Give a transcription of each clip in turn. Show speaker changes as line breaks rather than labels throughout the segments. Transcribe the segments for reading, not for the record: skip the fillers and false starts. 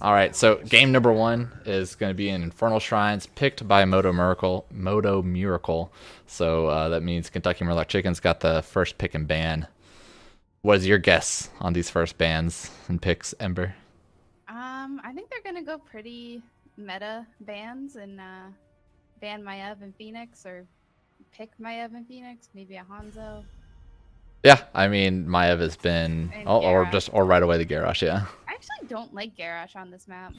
All right, so game number one is going to be in Infernal Shrines, picked by Modo Miracle. Modo Miracle. So that means Kentucky Murloc Chicken's got the first pick and ban. What is your guess on these first bans and picks, Ember?
I think they're gonna go pretty meta bans and ban Maiev and Phoenix, or pick Maiev and Phoenix, maybe a Hanzo.
Yeah, I mean Maiev has been,
And
or right away the Garrosh. Yeah,
I actually don't like Garrosh on this map.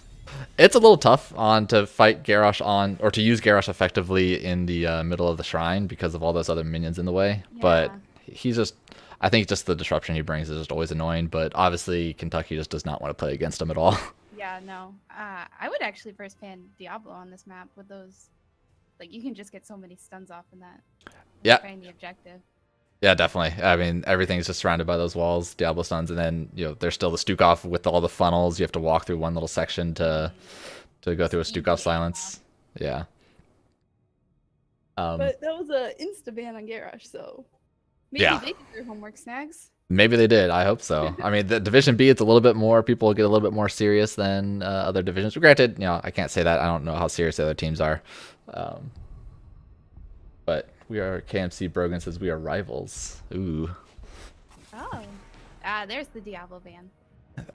it's a little tough on to fight Garrosh on or to use Garrosh effectively in the middle of the shrine because of all those other minions in the way.
Yeah.
But he's just, I think just the disruption he brings is just always annoying. But obviously Kentucky just does not want to play against him at all.
Yeah, no. I would actually first ban Diablo on this map with those. Like, you can just get so many stuns off in that.
Yeah.
Find the objective.
Yeah, definitely. I mean, everything's just surrounded by those walls, Diablo stuns, and then there's still the Stukov with all the funnels. You have to walk through one little section to go through a Stukov silence. Yeah.
But that was a insta ban on Garrosh, so maybe they did their homework, Snags.
Maybe they did. I hope so. I mean, the Division B, it's a little bit more. People get a little bit more serious than other divisions. Granted, I can't say that. I don't know how serious the other teams are. But we are, KMC Brogan says we are rivals. Ooh.
Oh. There's the Diablo ban.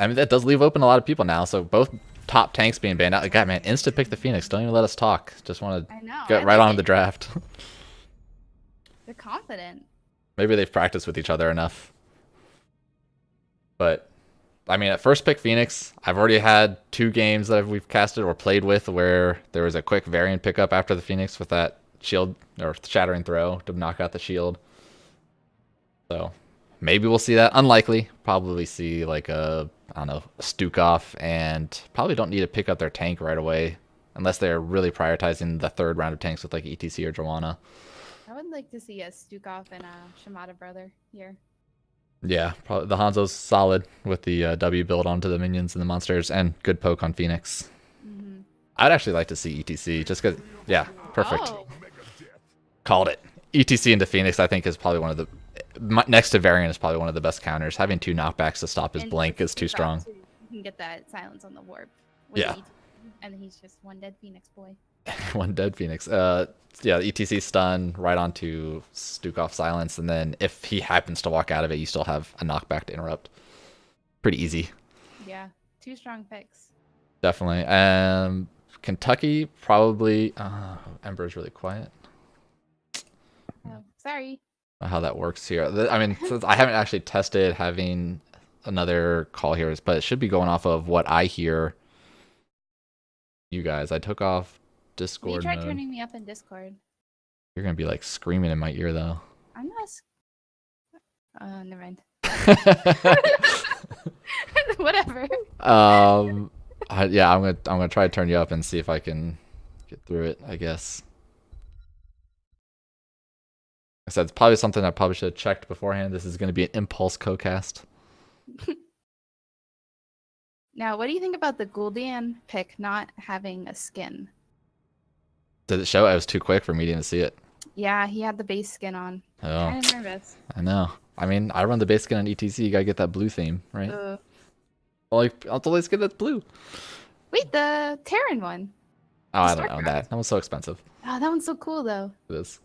I mean, that does leave open a lot of people now. So both top tanks being banned out. God, man, insta pick the Phoenix. Don't even let us talk. Just want to get right on the draft.
They're confident.
Maybe they've practiced with each other enough. But, I mean, at first pick Phoenix, I've already had 2 games that we've casted or played with where there was a quick variant pickup after the Phoenix with that shield or shattering throw to knock out the shield. So maybe we'll see that. Unlikely. Probably see like a Stukov, and probably don't need to pick up their tank right away unless they're really prioritizing the third round of tanks with like ETC or Joanna.
I would like to see a Stukov and a Shimada brother here.
Yeah, probably the Hanzo's solid with the W build onto the minions and the monsters, and good poke on Phoenix.
Mm-hmm.
I'd actually like to see ETC just because, yeah, perfect.
Oh.
Called it. ETC into Phoenix, I think, is probably one of the, next to Variant, is probably one of the best counters. Having 2 knockbacks to stop his blink is too strong.
You can get that silence on the warp.
Yeah.
And he's just one dead Phoenix boy.
One dead Phoenix. Yeah, ETC stun right onto Stukov silence, and then if he happens to walk out of it, you still have a knockback to interrupt. Pretty easy.
Yeah, 2 strong picks.
Definitely. Kentucky probably. Ember's really quiet.
Oh, sorry.
How that works here. I mean, since I haven't actually tested having another call here, but it should be going off of what I hear. You guys, I took off Discord.
You tried
mode.
turning me up in Discord.
You're gonna be like screaming in my ear though.
I'm not. Never mind. Whatever.
Yeah, I'm gonna try to turn you up and see if I can get through it. I guess. I said it's probably something I probably should have checked beforehand. This is gonna be an impulse co-cast.
Now, what do you think about the Gul'dan pick not having a skin?
Did it show? I was too quick for me to see it.
Yeah, he had the base skin on.
Oh,
Kind of nervous.
I know. I mean, I run the base skin on ETC. You gotta get that blue theme, right? I'll always get that blue.
Wait, the Terran one.
Oh, I don't know that. That one's so expensive.
Oh, that one's so cool though.
It is.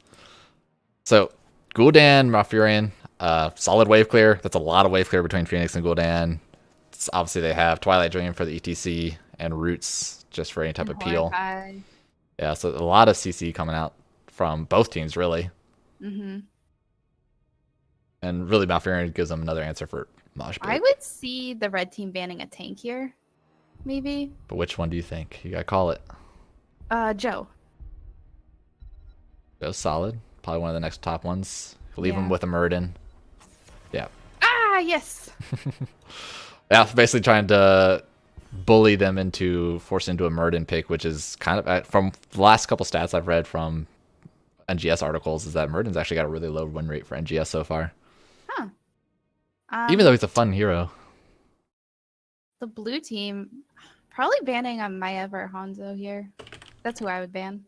So, Gul'dan, Malfurion, solid wave clear. That's a lot of wave clear between Phoenix and Gul'dan. Obviously, they have Twilight Dream for the ETC and Roots just for any type of peel. Yeah, so a lot of CC coming out from both teams, really.
Mm-hmm.
And really, Malfurion gives them another answer for Mosh Pit.
I would see the red team banning a tank here, maybe.
But which one do you think? You gotta call it.
Joe.
Joe's solid. Probably one of the next top ones. Leave him with a Muradin. Yeah.
Ah, yes.
Yeah, basically trying to bully them into forcing into a Muradin pick, which is kind of, from the last couple stats I've read from NGS articles, is that Muradin's actually got a really low win rate for NGS so far.
Huh.
Even though he's a fun hero.
The blue team probably banning a Maiev or Hanzo here. That's who I would ban.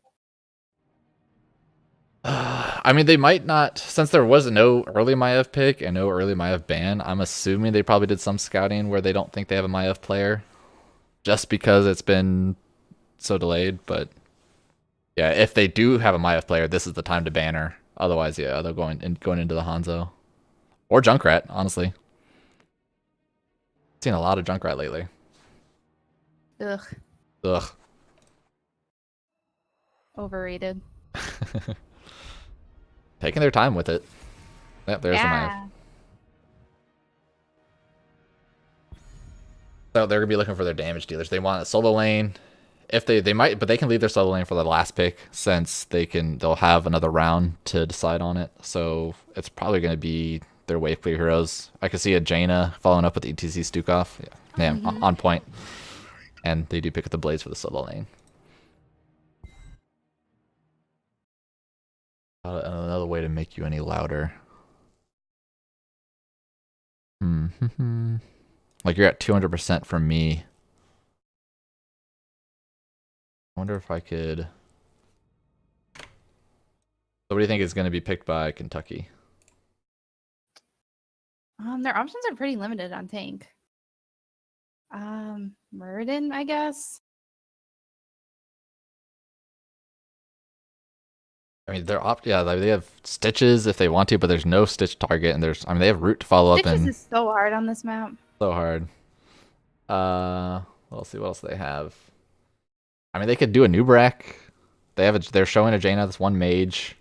I mean, they might not, since there was no early Maiev pick and no early Maiev ban, I'm assuming they probably did some scouting where they don't think they have a Maiev player. just because it's been so delayed. But yeah, if they do have a Maiev player, this is the time to ban her. Otherwise, yeah, they're going into the Hanzo or Junkrat. Honestly, seen a lot of Junkrat lately.
Ugh,
Ugh.
overrated.
Taking their time with it. Yep, there's the Maiev.
Yeah.
So they're gonna be looking for their damage dealers. They want a solo lane. If they might, but they can leave their solo lane for the last pick since they'll have another round to decide on it. So it's probably gonna be their wave clear heroes. I could see a Jaina following up with ETC Stukov. Yeah, on point. And they do pick up the blades for the solo lane. Another way to make you any louder. Like you're at 200% from me. I wonder if I could. So what do you think is going to be picked by Kentucky?
Their options are pretty limited on tank. Muradin, I guess.
I mean, yeah, like they have Stitches if they want to, but there's no Stitch target, and they have Root to follow up,
Stitches
and
is so hard on this map.
so hard. Let's see what else they have. I mean, they could do a Nubrak. They're showing a Jaina that's one mage.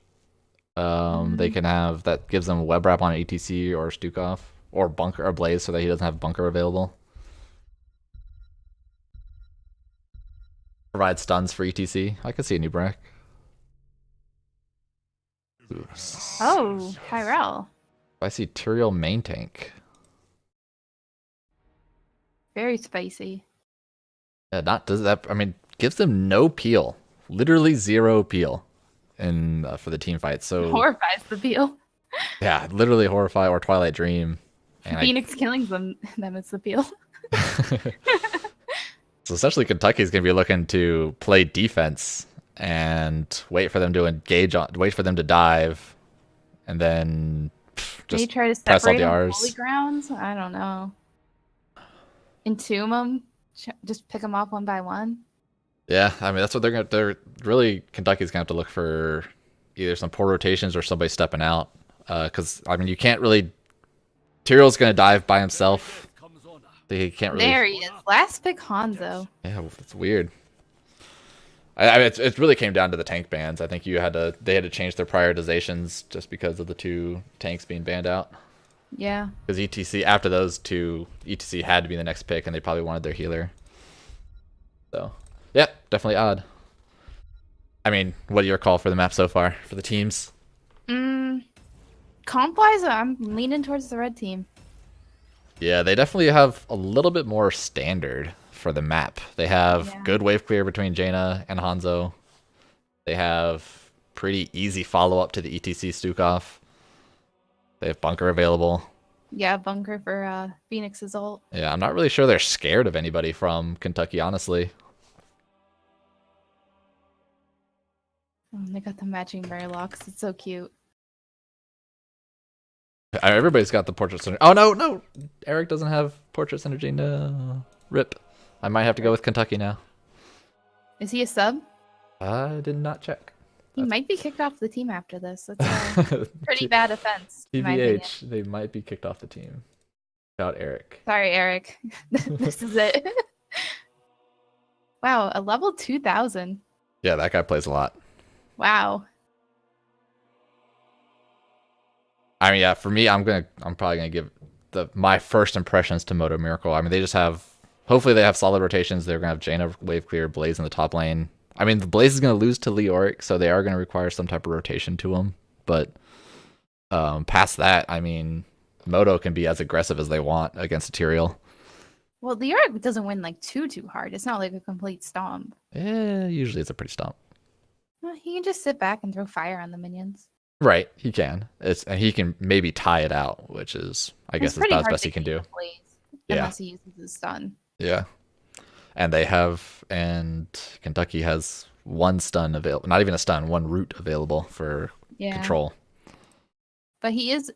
They can have that gives them web wrap on ETC or Stukov or bunker or Blaze, so that he doesn't have bunker available. Provide stuns for ETC. I could see a Nubrak.
Oh, Tyrell.
I see Tyrael main tank.
Very spicy.
Yeah, does that. I mean, gives them no peel, literally zero peel, in for the team fight. So
Horrifies the peel.
Yeah, literally Horrify or Twilight Dream. And
Phoenix killing them it's the peel.
So essentially, Kentucky's gonna be looking to play defense and wait for them to wait for them to dive, and then just
They try to
press all
separate
the
on
Rs.
holy grounds. I don't know. Entomb them. Just pick them off one by one.
Yeah, I mean that's what they're really Kentucky's gonna have to look for, either some poor rotations or somebody stepping out. Because I mean you can't really. Tyrael's gonna dive by himself. They can't really.
There he is. Last pick Hanzo.
Yeah, it's weird. I mean, it really came down to the tank bans. I think they had to change their prioritizations just because of the two tanks being banned out.
Yeah.
Because ETC, after those two, ETC had to be the next pick, and they probably wanted their healer. So, yeah, definitely odd. I mean, what are your call for the map so far for the teams?
Comp-wise, I'm leaning towards the red team.
Yeah, they definitely have a little bit more standard for the map. They have good wave clear between Jaina and Hanzo. They have pretty easy follow-up to the ETC Stukov. They have bunker available.
Yeah, bunker for Phoenix's ult.
Yeah, I'm not really sure they're scared of anybody from Kentucky, honestly.
Oh, they got the matching Murlocs. It's so cute.
Everybody's got the portrait synergy. Oh, no. Eric doesn't have portrait synergy. No. Rip. I might have to go with Kentucky now.
Is he a sub?
I did not check.
He might be kicked off the team after this. That's a pretty bad offense.
TBH, they might be kicked off the team. Without Eric.
Sorry, Eric. This is it. Wow, a level 2000.
Yeah, that guy plays a lot.
Wow.
I mean, yeah, for me, I'm probably gonna give my first impressions to Modo Miracle. I mean, they just hopefully they have solid rotations. They're gonna have Jaina wave clear, Blaze in the top lane. I mean, the Blaze is gonna lose to Leoric, so they are gonna require some type of rotation to him. But past that, I mean, Modo can be as aggressive as they want against Tyrael.
Well, Leoric doesn't win like too hard. It's not like a complete stomp.
Yeah, usually it's a pretty stomp.
He can just sit back and throw fire on the minions.
Right, he can. And he can maybe tie it out, which is, I guess, about as best he can do.
Unless he uses his stun.
Yeah. And Kentucky has one stun available. Not even a stun, one root available for control.
But he is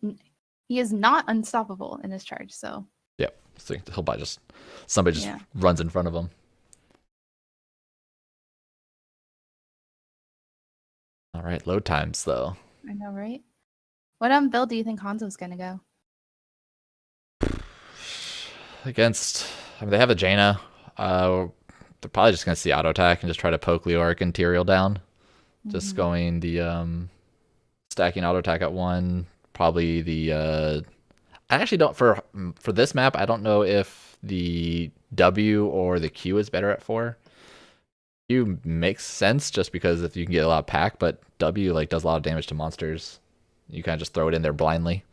not unstoppable in his charge, so.
Yep. So he'll buy somebody runs in front of him. All right, load times though.
I know, right? What build do you think Hanzo's gonna go?
Against, I mean, they have a Jaina. They're probably just gonna see auto attack and just try to poke Leoric and Tyrael down. Just going the stacking auto attack at 1. Probably the I actually don't for this map. I don't know if the W or the Q is better at 4. Q makes sense just because if you can get a lot of pack, but W like does a lot of damage to monsters. You kind of just throw it in there blindly.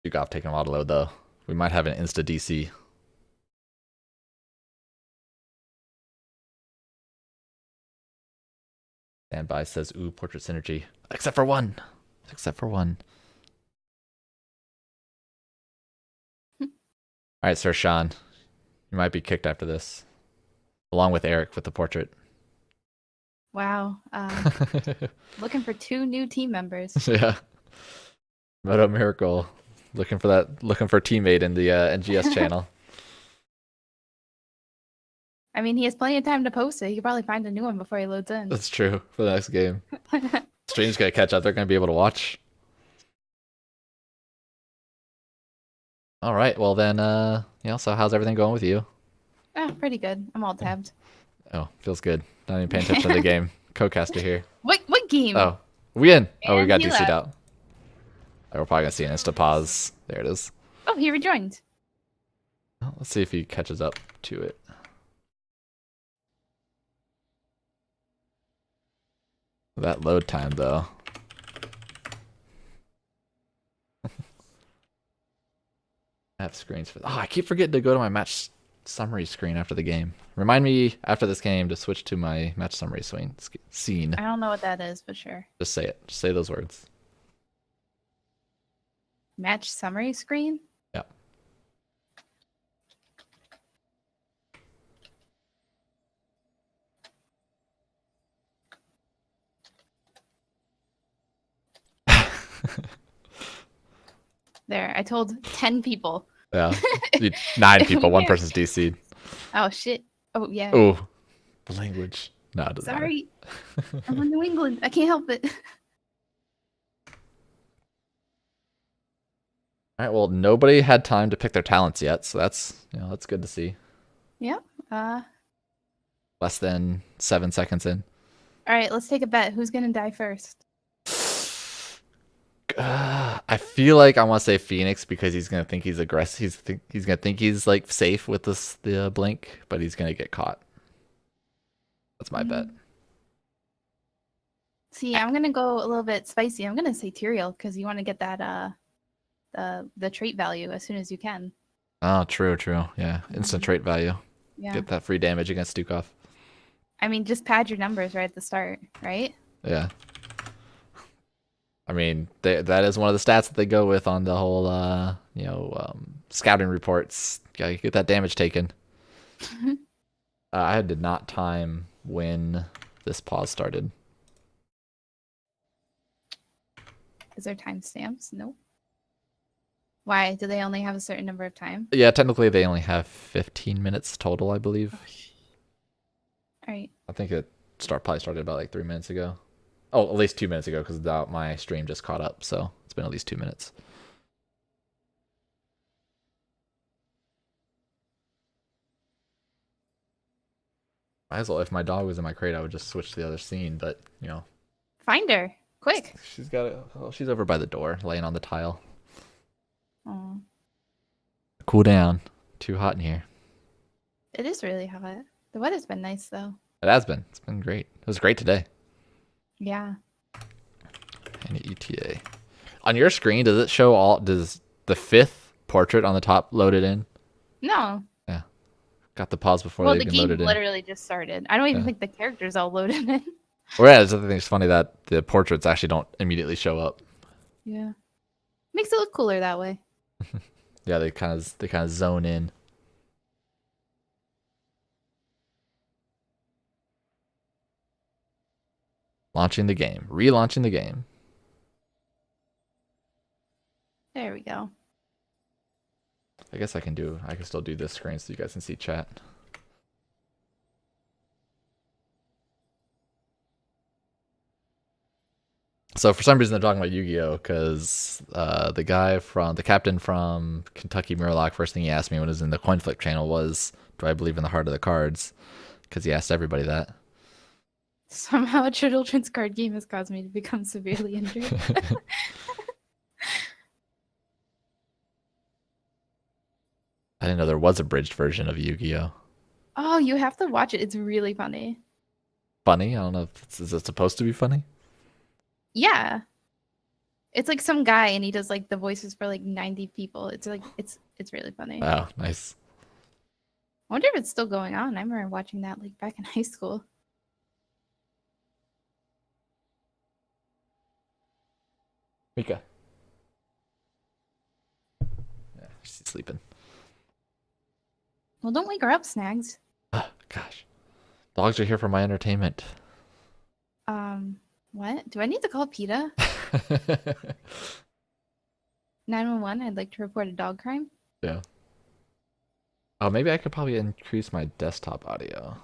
Dukov taking a lot of load though. We might have an insta DC. Standby says, ooh, portrait synergy. Except for one. Except for one. All right, Sir Sean. You might be kicked after this. Along with Eric with the portrait.
Wow. Looking for 2 new team members.
Yeah. Modo Miracle. Looking for a teammate in the NGS channel.
I mean, he has plenty of time to post it. He could probably find a new one before he loads in.
That's true for the next game. Stream's gonna catch up. They're gonna be able to watch. All right. Well then, so how's everything going with you?
Pretty good. I'm all tabbed.
Oh, feels good. Not even paying attention to the game. Co-caster here.
What game?
Oh, we in? Oh, we got
he
DC'd
left.
out. We're probably gonna see an insta pause. There it is.
Oh, he rejoined.
Well, let's see if he catches up to it. That load time though. I have screens for. Oh, I keep forgetting to go to my match summary screen after the game. Remind me after this game to switch to my match summary scene.
I don't know what that is, but sure.
Just say it. Just say those words.
Match summary screen?
Yeah.
There, I told 10 people.
Yeah. 9 people. One person's DC'd.
Oh, shit. Oh, yeah.
Oh, the language. No, it doesn't
Sorry. I'm from New England. I can't help it.
All right. Well, nobody had time to pick their talents yet, so that's good to see.
Yeah.
Less than 7 seconds in.
All right, let's take a bet. Who's gonna die first?
I feel like I want to say Phoenix because he's gonna think he's aggressive. He's gonna think he's like safe with the blink, but he's gonna get caught. That's my bet.
See, I'm gonna go a little bit spicy. I'm gonna say Tyrael because you want to get that the trait value as soon as you can.
Oh, true. Yeah, instant trait value.
Yeah.
Get that free damage against Dukov.
I mean, just pad your numbers right at the start, right?
Yeah. I mean, that is one of the stats that they go with on the whole, scouting reports. Gotta get that damage taken. I did not time when this pause started.
Is there timestamps? Nope. Why? Do they only have a certain number of time?
Yeah, technically they only have 15 minutes total, I believe.
All right.
I think it probably started about like 3 minutes ago. Oh, at least 2 minutes ago because my stream just caught up, so it's been at least 2 minutes. Might as well. If my dog was in my crate, I would just switch to the other scene, but
Find her quick.
She's got it. Oh, she's over by the door, laying on the tile.
Oh.
Cool down. Too hot in here.
It is really hot. The weather's been nice though.
It has been. It's been great. It was great today.
Yeah.
And ETA. On your screen, does it show does the 5th portrait on the top loaded in?
No.
Yeah. Got the pause before
Well,
they
the
even
game
loaded in.
literally just started. I don't even think the characters all loaded in.
Well, yeah, I think it's funny that the portraits actually don't immediately show up.
Yeah. Makes it look cooler that way.
Yeah, they kind of zone in. Launching the game. Relaunching the game.
There we go.
I guess I can still do this screen so you guys can see chat. So for some reason they're talking about Yu-Gi-Oh! Because the captain from Kentucky Murloc, first thing he asked me when it was in the coin flip channel was, do I believe in the heart of the cards? Because he asked everybody that.
Somehow a children's card game has caused me to become severely injured.
I didn't know there was a bridged version of Yu-Gi-Oh!
Oh, you have to watch it. It's really funny.
Funny? I don't know if is it supposed to be funny?
Yeah. It's like some guy and he does like the voices for like 90 people. It's like it's really funny.
Oh, nice.
I wonder if it's still going on. I remember watching that like back in high school.
Mika. Yeah, she's sleeping.
Well, don't wake her up, Snags.
Oh, gosh. Dogs are here for my entertainment.
What? Do I need to call PETA? 911, I'd like to report a dog crime.
Yeah. Oh, maybe I could probably increase my desktop audio.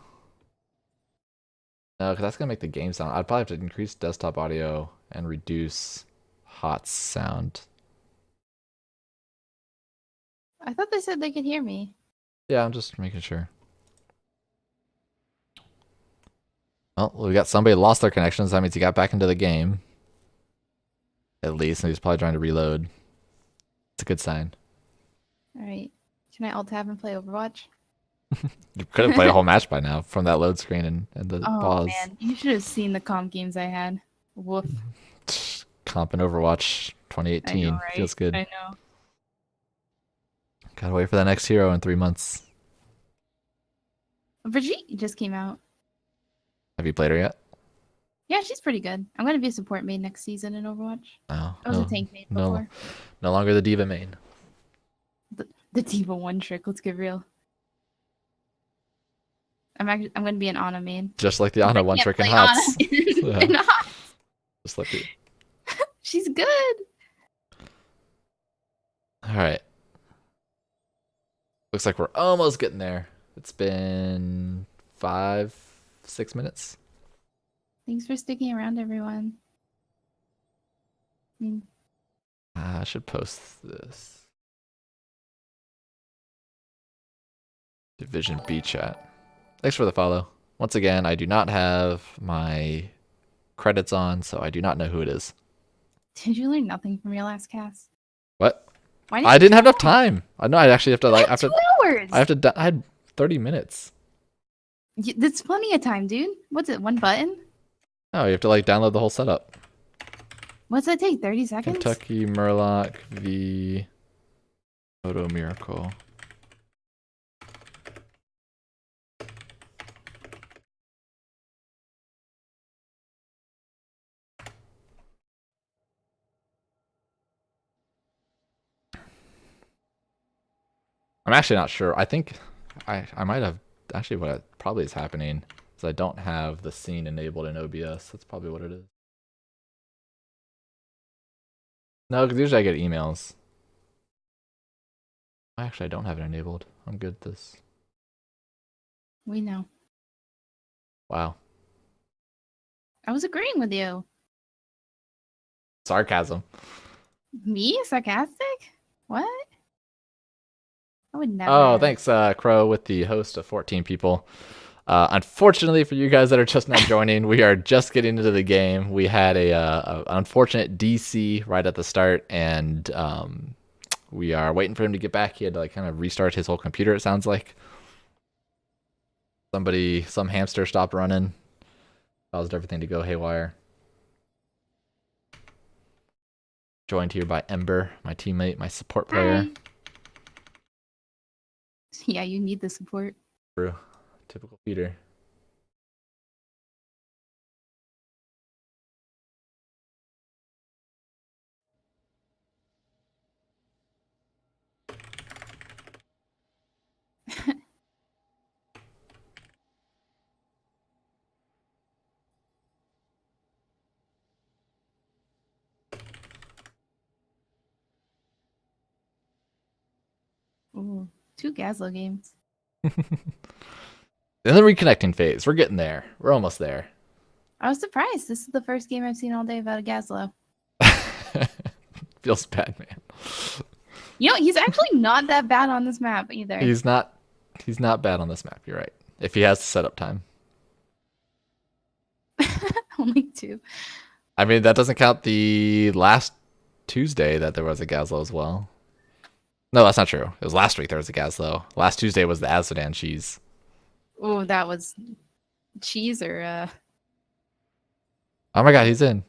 No, because that's going to make the game sound. I'd probably have to increase desktop audio and reduce HOTS sound.
I thought they said they could hear me.
Yeah, I'm just making sure. Well, we got somebody lost their connections. That means he got back into the game. At least, and he's probably trying to reload. It's a good sign.
Alright. Can I alt-tab and play Overwatch?
You could have played a whole match by now from that load screen and the pause.
Man, you should have seen the comp games I had. Woof.
Comp and Overwatch 2018.
I know, right?
Feels good.
I know.
Gotta wait for the next hero in 3 months.
Brigitte just came out.
Have you played her yet?
Yeah, she's pretty good. I'm gonna be a support main next season in Overwatch.
No.
I was a tank main before.
No longer the diva main.
The Diva one trick. Let's get real. I'm gonna be an Ana main.
Just like the Ana one trick in HOTS.
In HOTS.
Just like it.
She's good.
All right. Looks like we're almost getting there. It's been 5-6 minutes.
Thanks for sticking around, everyone.
I should post this. Division B chat. Thanks for the follow. Once again, I do not have my credits on, so I do not know who it is.
Did you learn nothing from your last cast?
What?
Why
I didn't have enough time. I know. I actually have to
I
I had 30 minutes.
That's plenty of time, dude. What's it? One button?
Oh, you have to download the whole setup.
What's that take? 30 seconds?
Kentucky Murloc v Modo Miracle. I'm actually not sure. I think I might have actually what probably is happening is I don't have the scene enabled in OBS. That's probably what it is. No, because usually I get emails. Actually, I don't have it enabled. I'm good at this.
We know.
Wow.
I was agreeing with you.
Sarcasm.
Me? Sarcastic? What? I would never.
Oh, thanks, Crow, with the host of 14 people. Unfortunately for you guys that are just now joining, we are just getting into the game. We had a unfortunate DC right at the start, and we are waiting for him to get back. He had to kind of restart his whole computer, it sounds like. Some hamster stopped running, caused everything to go haywire. Joined here by Ember, my teammate, my support player.
Hi. Yeah, you need the support.
True. Typical Peter.
Ooh, 2 Gazlo games.
In the reconnecting phase, we're getting there. We're almost there.
I was surprised. This is the first game I've seen all day about a Gazlo.
Feels bad, man.
You know, he's actually not that bad on this map either.
He's not bad on this map, you're right. If he has the setup time.
Only 2.
I mean, that doesn't count the last Tuesday that there was a Gazlo as well. No, that's not true. It was last week there was a Gazlo. Last Tuesday was the Azodan cheese.
Oh, that was cheese or
Oh my god, he's in.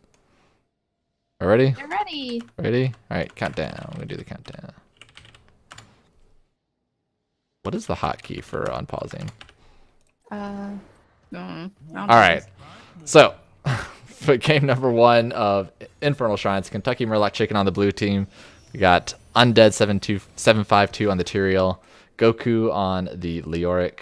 Ready?
They're ready.
Ready? Alright, countdown. I'm gonna do the countdown. What is the hotkey for unpausing? Alright. So, for game number 1 of Infernal Shrines, Kentucky Murloc Chicken on the blue team. We got Undead 752 on the Tyrael, Goku on the Leoric,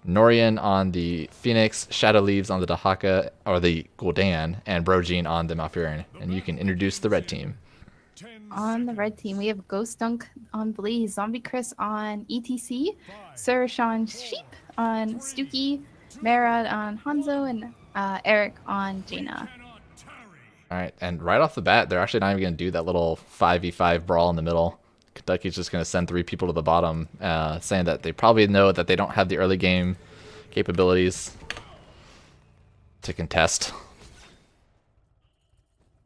Norian on the Phoenix, Shadow Leaves on the Dahaka, or the Gul'dan, and Brogene on the Malfurion. And you can introduce the red team.
On the red team, we have Ghost Dunk on Blaze, Zombie Chris on ETC, Sir Sean Sheep on Stooky, Marad on Hanzo, and Eric on Jaina.
Alright, and right off the bat, they're actually not even going to do that little 5v5 brawl in the middle. Kentucky's just going to send 3 people to the bottom, saying that they probably know that they don't have the early game capabilities to contest.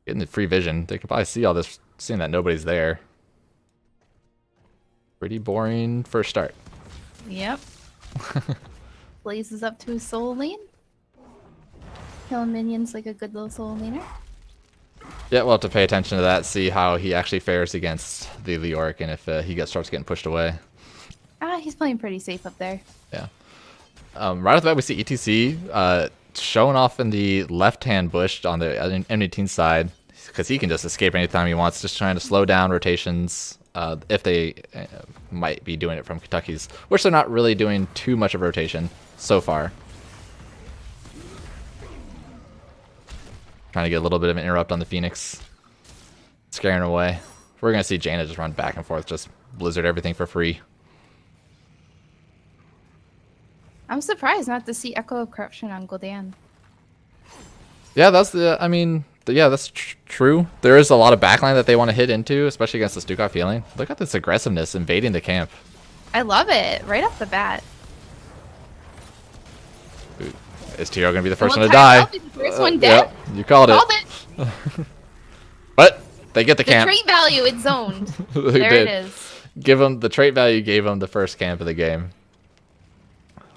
Getting the free vision, they could probably see all this, seeing that nobody's there. Pretty boring first start.
Yep. Blaze is up to his soul lane. Killing minions like a good little soul laner.
Yeah, we'll have to pay attention to that, see how he actually fares against the Leoric, and if he starts getting pushed away.
He's playing pretty safe up there.
Yeah. Right off the bat, we see ETC showing off in the left-hand bush on the enemy team side, because he can just escape anytime he wants, just trying to slow down rotations if they might be doing it from Kentucky's, which they're not really doing too much of rotation so far. Trying to get a little bit of an interrupt on the Phoenix. Scaring away. We're going to see Jaina just run back and forth, just blizzard everything for free.
I'm surprised not to see Echo of Corruption on Gul'dan.
Yeah, that's the, I mean, yeah, that's true. There is a lot of backline that they want to hit into, especially against the Stukov healing. Look at this aggressiveness invading the camp.
I love it, right off the bat.
Ooh. Is Tyrael going to be the first one to die?
The first one dead?
Yep, you called it. But they get the camp.
The trait value, it's zoned. There
did.
it is.
Give them the trait value, gave them the first camp of the game.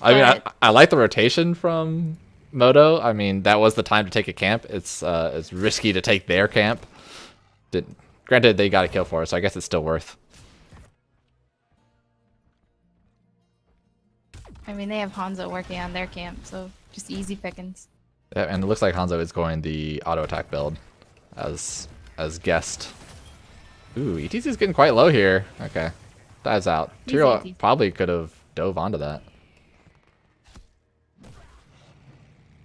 I mean, I like the rotation from Modo. I mean, that was the time to take a camp. It's risky to take their camp. Granted, they got a kill for it, so I guess it's still worth.
I mean, they have Hanzo working on their camp, so just easy pickings.
Yeah, and it looks like Hanzo is going the auto attack build as guessed. Ooh, ETC's getting quite low here. Okay, dives out. Tyrael probably could have dove onto that.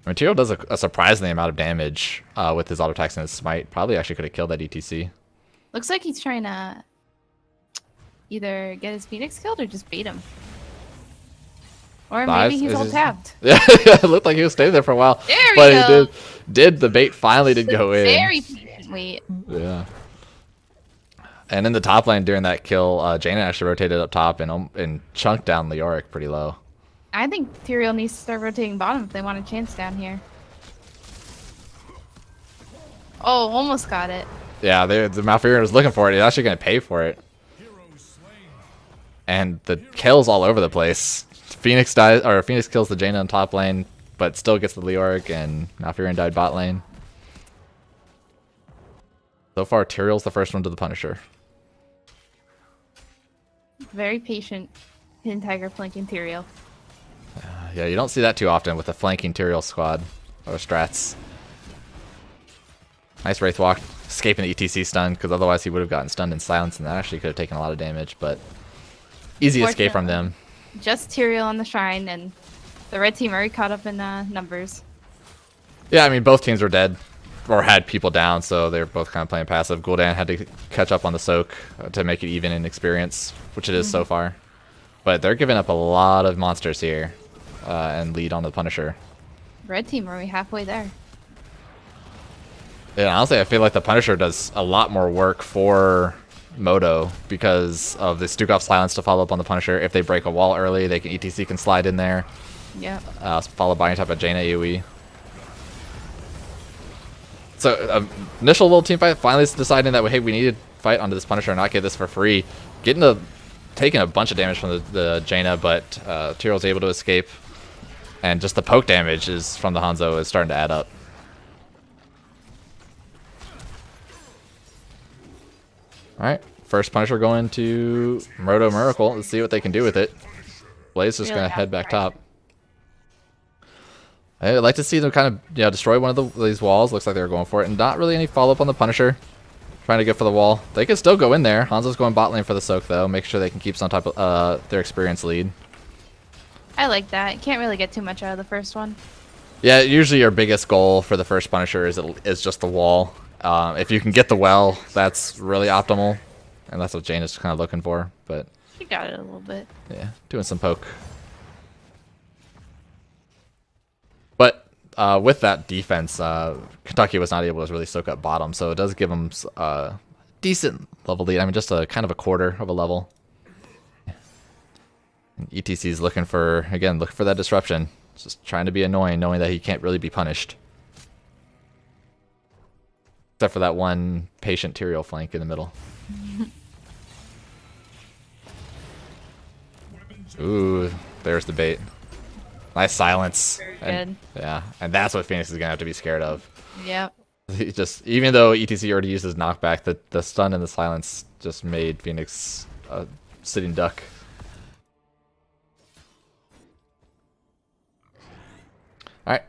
I mean, Tyrael does a surprising amount of damage with his auto attacks and his smite. Probably actually could have killed that ETC.
Looks like he's trying to either get his Phoenix killed or just bait him. Or maybe he's all tapped.
Yeah, it looked like he was staying there for a while.
There we go.
He did the bait finally did go in.
Very patient wait.
Yeah. And in the top lane during that kill, Jaina actually rotated up top and chunked down Leoric pretty low.
I think Tyrael needs to start rotating bottom if they want a chance down here. Oh, almost got it.
Yeah, the Malfurion was looking for it. He's actually going to pay for it. And the kills all over the place. Phoenix dies, or Phoenix kills the Jaina in top lane, but still gets the Leoric, and Malfurion died bot lane. So far, Tyrael's the first one to the Punisher.
Very patient Hidden Tiger flanking Tyrael.
Yeah, you don't see that too often with a flanking Tyrael squad or strats. Nice Wraith Walk, escaping the ETC stun, because otherwise he would have gotten stunned in silence, and that actually could have taken a lot of damage, but easy escape from them.
Just Tyrael on the shrine, and the red team already caught up in numbers.
Yeah, I mean, both teams were dead. or had people down, so they were both kind of playing passive. Gul'dan had to catch up on the soak to make it even in experience, which it is so far. But they're giving up a lot of monsters here and lead on the Punisher.
Red team, are we halfway there?
Yeah, honestly, I feel like the Punisher does a lot more work for Modo because of the Stukov silence to follow up on the Punisher. If they break a wall early, they can ETC can slide in there.
Yeah.
Followed by any type of Jaina AoE. So initial little team fight, finally deciding that hey, we need to fight onto this Punisher and not get this for free. Taking a bunch of damage from the Jaina, but Tyrell's able to escape, and just the poke damage is from the Hanzo is starting to add up. All right, first Punisher going to Modo Miracle. Let's see what they can do with it. Blaze just gonna head back top. I'd like to see them kind of destroy one of these walls. Looks like they're going for it, and not really any follow up on the Punisher. Trying to get for the wall. They can still go in there. Hanzo's going bot lane for the soak though. Make sure they can keep some type of their experience lead.
I like that. Can't really get too much out of the first one.
Yeah, usually your biggest goal for the first Punisher is just the wall. If you can get the well, that's really optimal, and that's what Jane is kind of looking for. But
She got it a little bit.
yeah, doing some poke. But with that defense, Kentucky was not able to really soak up bottom, so it does give them a decent level lead. I mean, just a kind of a quarter of a level. And ETC is looking for that disruption. Just trying to be annoying, knowing that he can't really be punished. Except for that one patient Tyrael flank in the middle. Ooh, there's the bait. Nice silence.
Very good.
Yeah, and that's what Phoenix is gonna have to be scared of.
Yep.
He just, even though ETC already uses knockback, the stun and the silence just made Phoenix a sitting duck. All right,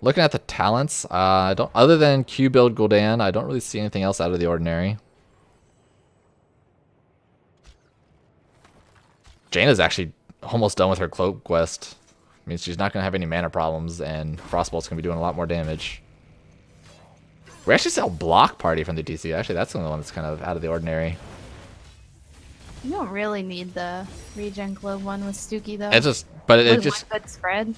looking at the talents, other than Q build Gul'dan, I don't really see anything else out of the ordinary. Jaina's actually almost done with her cloak quest. Means she's not going to have any mana problems, and Frostbolt's going to be doing a lot more damage. We actually saw Block Party from the DC. Actually, that's the one that's kind of out of the ordinary.
You don't really need the regen globe one with Stuki though.
It just, but it just
one good spread.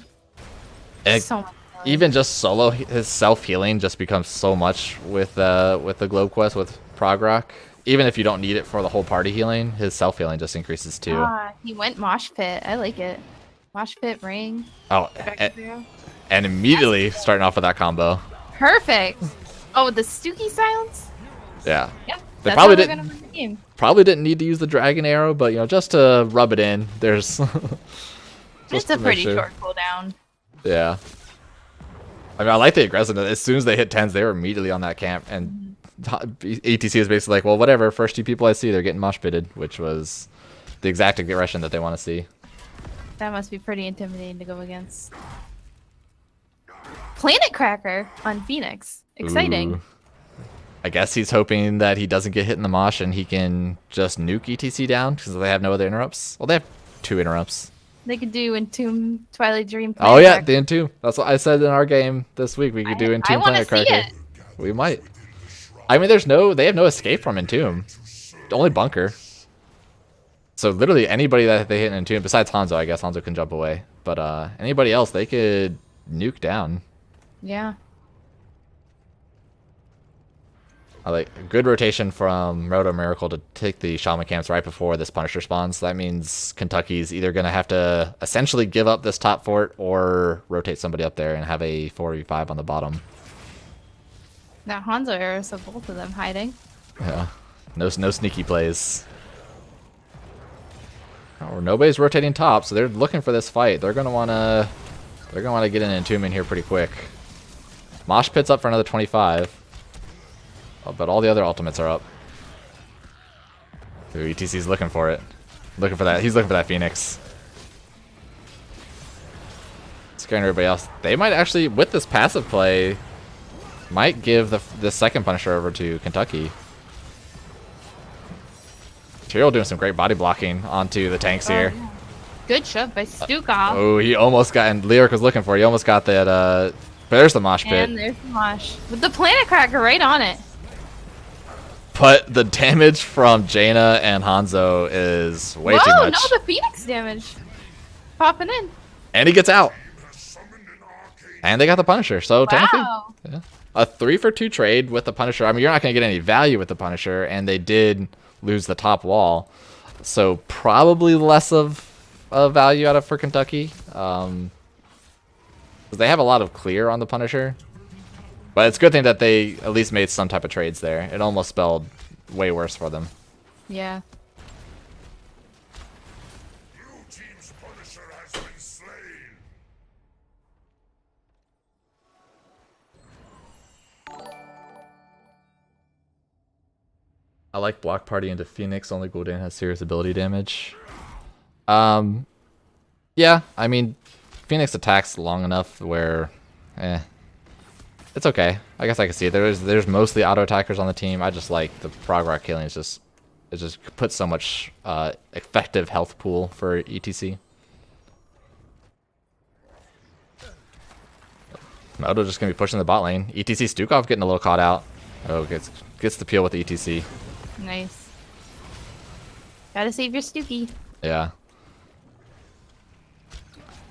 it,
So much
even just solo his self healing just becomes so much with the globe quest with Prog Rock. Even if you don't need it for the whole party healing, his self healing just increases too.
He went Mosh Pit. I like it. Mosh Pit ring.
Oh, and immediately starting off with that combo.
Perfect. Oh, the Stuki silence.
Yeah.
Yep.
They
That's
probably
how we're
didn't.
gonna win the game.
Probably didn't need to use the dragon arrow, but just to rub it in, there's.
It's a pretty short cooldown.
Yeah. I mean, I like the aggressiveness. As soon as they hit 10s, they were immediately on that camp, and ATC is basically like, well, whatever. First 2 people I see, they're getting mosh pitted, which was the exact aggression that they want to see.
That must be pretty intimidating to go against. Planet Cracker on Phoenix. Exciting.
Ooh. I guess he's hoping that he doesn't get hit in the mosh and he can just nuke ETC down because they have no other interrupts. Well, they have 2 interrupts.
They could do Entomb Twilight Dream.
Oh yeah, the Entomb. That's what I said in our game this week. We could do Entomb Planet Cracker.
It.
We might. I mean, they have no escape from Entomb. Only bunker. So literally anybody that they hit in Entomb, besides Hanzo, I guess Hanzo can jump away. But anybody else, they could nuke down.
Yeah.
I like a good rotation from Modo Miracle to take the Shaman camps right before this Punisher spawns. So that means Kentucky's either going to have to essentially give up this top fort or rotate somebody up there and have a 4v5 on the bottom.
Now Hanzo arrows, so both of them hiding.
Yeah. No sneaky plays. Oh, nobody's rotating top, so they're looking for this fight. They're gonna wanna get an Entomb in here pretty quick. Mosh Pit's up for another 25. Oh, but all the other ultimates are up. Ooh, ETC's looking for it. Looking for that. He's looking for that Phoenix. Scaring everybody else. They might actually, with this passive play, might give the second Punisher over to Kentucky. Tyrael doing some great body blocking onto the tanks here.
Good shove by Stukov.
Oh, he almost got, and Lyric was looking for it. He almost got that But there's the mosh pit.
And there's the mosh. With the planet cracker right on it.
But the damage from Jaina and Hanzo is way too much.
No, the Phoenix damage. Popping in.
And he gets out. And they got the Punisher. So technically, yeah, a 3-for-2 trade with the Punisher. I mean, you're not going to get any value with the Punisher, and they did lose the top wall. So probably less of value out of for Kentucky. Because they have a lot of clear on the Punisher. But it's a good thing that they at least made some type of trades there. It almost spelled way worse for them.
Yeah.
I like block party into Phoenix. Only Gul'dan has serious ability damage. Yeah, I mean, Phoenix attacks long enough where, it's okay. I guess I can see it. There's mostly auto attackers on the team. I just like the Prog Rock killing. It just puts so much effective health pool for ETC. Modo just gonna be pushing the bot lane. ETC Stukov getting a little caught out. Oh, gets the peel with the ETC.
Nice. Gotta save your Stookie.
Yeah.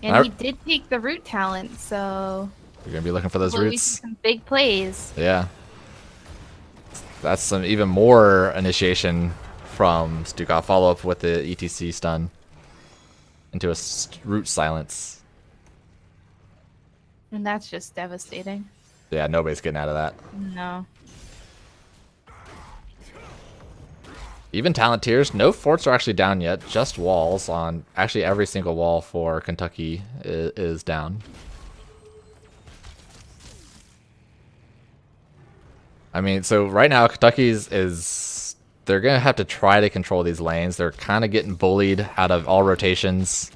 And he did take the root talent, so
You're gonna be looking for those
we'll
roots.
some big plays.
Yeah. That's some even more initiation from Stukov. Follow up with the ETC stun into a root silence.
And that's just devastating.
Yeah, nobody's getting out of that.
No.
Even talent tiers, no forts are actually down yet. Just walls on actually every single wall for Kentucky is down. I mean, so right now Kentucky's they're gonna have to try to control these lanes. They're kind of getting bullied out of all rotations.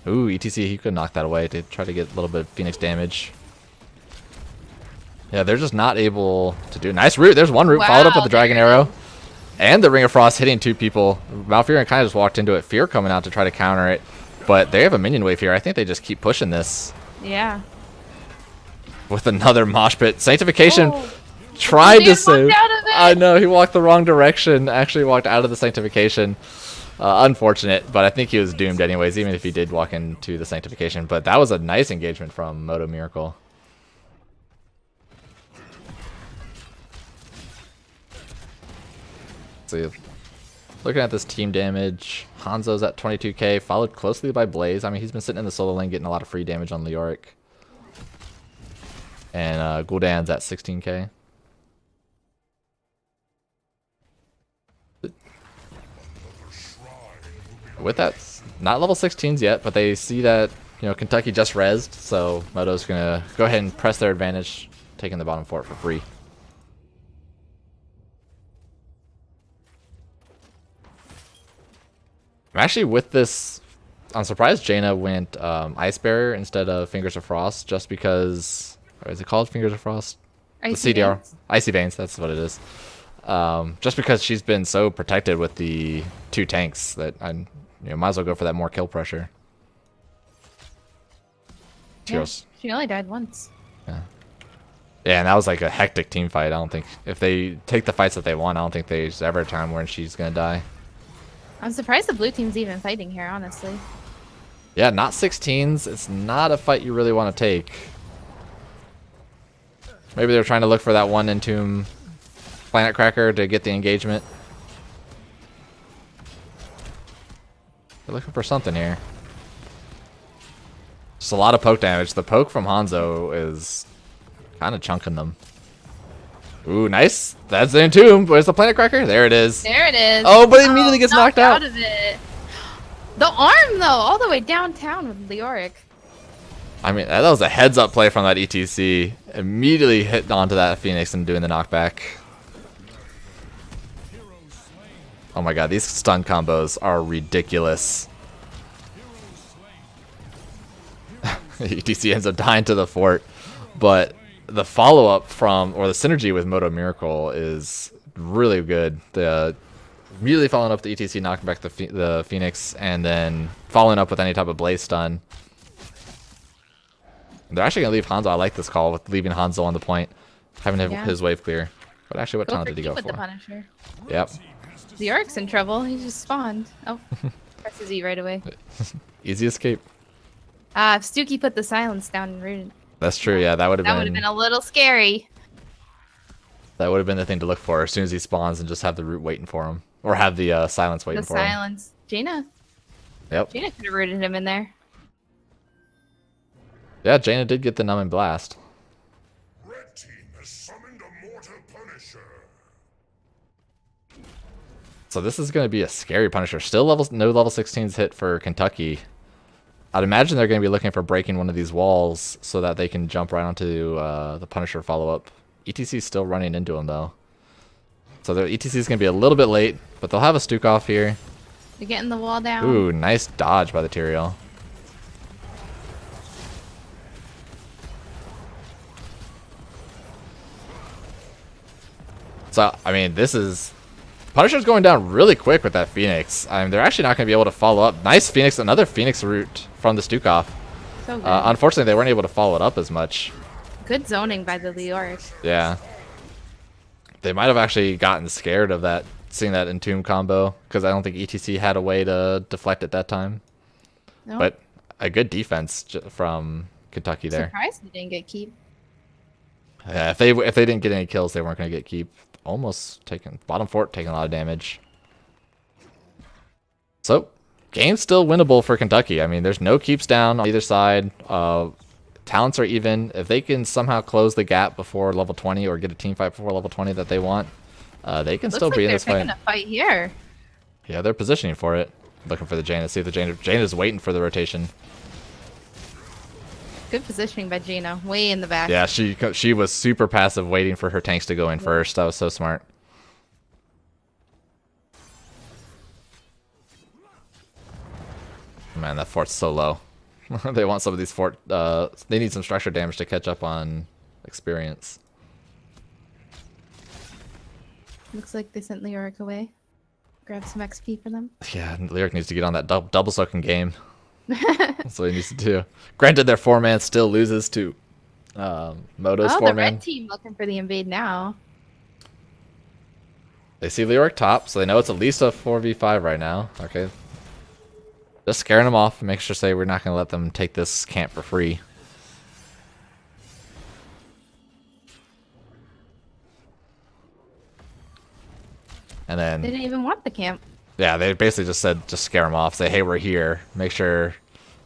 Ooh, ETC, he could knock that away to try to get a little bit of Phoenix damage. Yeah, they're just not able to do. Nice root. There's one root followed up with the Dragon Arrow. And the Ring of Frost hitting two people. Malfurion kind of just walked into it. Fear coming out to try to counter it. But they have a minion wave here. I think they just keep pushing this.
Yeah.
With another mosh pit. Sanctification tried to save. I know, he walked the wrong direction. Actually walked out of the Sanctification. Unfortunate, but I think he was doomed anyways, even if he did walk into the Sanctification. But that was a nice engagement from Modo Miracle. So looking at this team damage, Hanzo's at 22k, followed closely by Blaze. I mean, he's been sitting in the solo lane getting a lot of free damage on Leoric. And Gul'dan's at 16k. With that, not level 16s yet, but they see that, you know, Kentucky just rezzed, so Modo's gonna go ahead and press their advantage, taking the bottom fort for free. I'm actually with this. I'm surprised Jaina went Ice Barrier instead of Fingers of Frost, just because. Or is it called Fingers of Frost?
Icy
the CDR.
Veins.
Icy Veins, that's what it is. Just because she's been so protected with the two tanks that might as well go for that more kill pressure.
Yeah, she only died once.
Yeah. Yeah, and that was like a hectic team fight. I don't think if they take the fights that they want, I don't think there's ever a time when she's gonna die.
I'm surprised the blue team's even fighting here, honestly.
Yeah, not 16s. It's not a fight you really want to take. Maybe they're trying to look for that one Entomb Planet Cracker to get the engagement. They're looking for something here. Just a lot of poke damage. The poke from Hanzo is kind of chunking them. Ooh, nice. That's the Entomb. Where's the Planet Cracker? There it is.
There it is.
Oh, but it immediately gets knocked out.
Of it. The arm, though, all the way downtown with Leoric.
I mean, that was a heads-up play from that ETC. Immediately hit onto that Phoenix and doing the knockback. Oh my god, these stun combos are ridiculous. ETC ends up dying to the fort, but the follow-up from, or the synergy with Modo Miracle is really good. The immediately following up the ETC, knocking back the Phoenix, and then following up with any type of Blaze stun. They're actually going to leave Hanzo. I like this call with leaving Hanzo on the point, having his wave clear. But actually, what talent did he go for?
The Punisher.
Yep.
The Orc's in trouble. He just spawned. Oh, presses E right away.
Easy escape.
If Stuki put the silence down and rooted.
That's true. Yeah, that would have
been a little scary.
That would have been the thing to look for as soon as he spawns and just have the root waiting for him, or have the silence waiting for him.
The silence. Jaina.
Yep.
Jaina could have rooted him in there.
Yeah, Jaina did get the numbing blast.
Red team has summoned a mortar Punisher.
So this is going to be a scary Punisher. Still no level 16s hit for Kentucky. I'd imagine they're going to be looking for breaking one of these walls so that they can jump right onto the Punisher follow-up. ETC is still running into him, though. So the ETC is going to be a little bit late, but they'll have a Stuke off here.
They're getting the wall down.
Ooh, nice dodge by the Tyrael. So, I mean, this is... Punisher's going down really quick with that Phoenix. I mean, they're actually not going to be able to follow up. Nice Phoenix, another Phoenix root from the Stukov.
So good.
Unfortunately, they weren't able to follow it up as much.
Good zoning by the Leoric.
Yeah. They might have actually gotten scared of that, seeing that Entomb combo, because I don't think ETC had a way to deflect at that time.
No.
But a good defense from Kentucky there.
Surprised they didn't get keep.
Yeah, if they didn't get any kills, they weren't going to get keep. Almost taking bottom fort, taking a lot of damage. So, game's still winnable for Kentucky. I mean, there's no keeps down on either side. Talents are even. If they can somehow close the gap before level 20 or get a team fight before level 20 that they want, they can still be in this fight.
Looks like they're picking a fight here.
Yeah, they're positioning for it. Looking for the Jaina. See if the Jaina's waiting for the rotation.
Good positioning by Jaina, way in the back.
Yeah, she was super passive, waiting for her tanks to go in first. That was so smart. Man, that fort's so low. They want some of these fort. They need some structure damage to catch up on experience.
Looks like they sent Leoric away. Grab some XP for them.
Yeah, Lyric needs to get on that double soaking game. That's what he needs to do. Granted, their 4-man still loses to Modo's 4-man.
The red team looking for the invade now.
They see Leoric top, so they know it's at least a 4v5 right now. Okay. Just scaring them off. Make sure to say we're not going to let them take this camp for free. And then...
They didn't even want the camp.
Yeah, they basically just said, just scare them off. Say, hey, we're here. Make sure,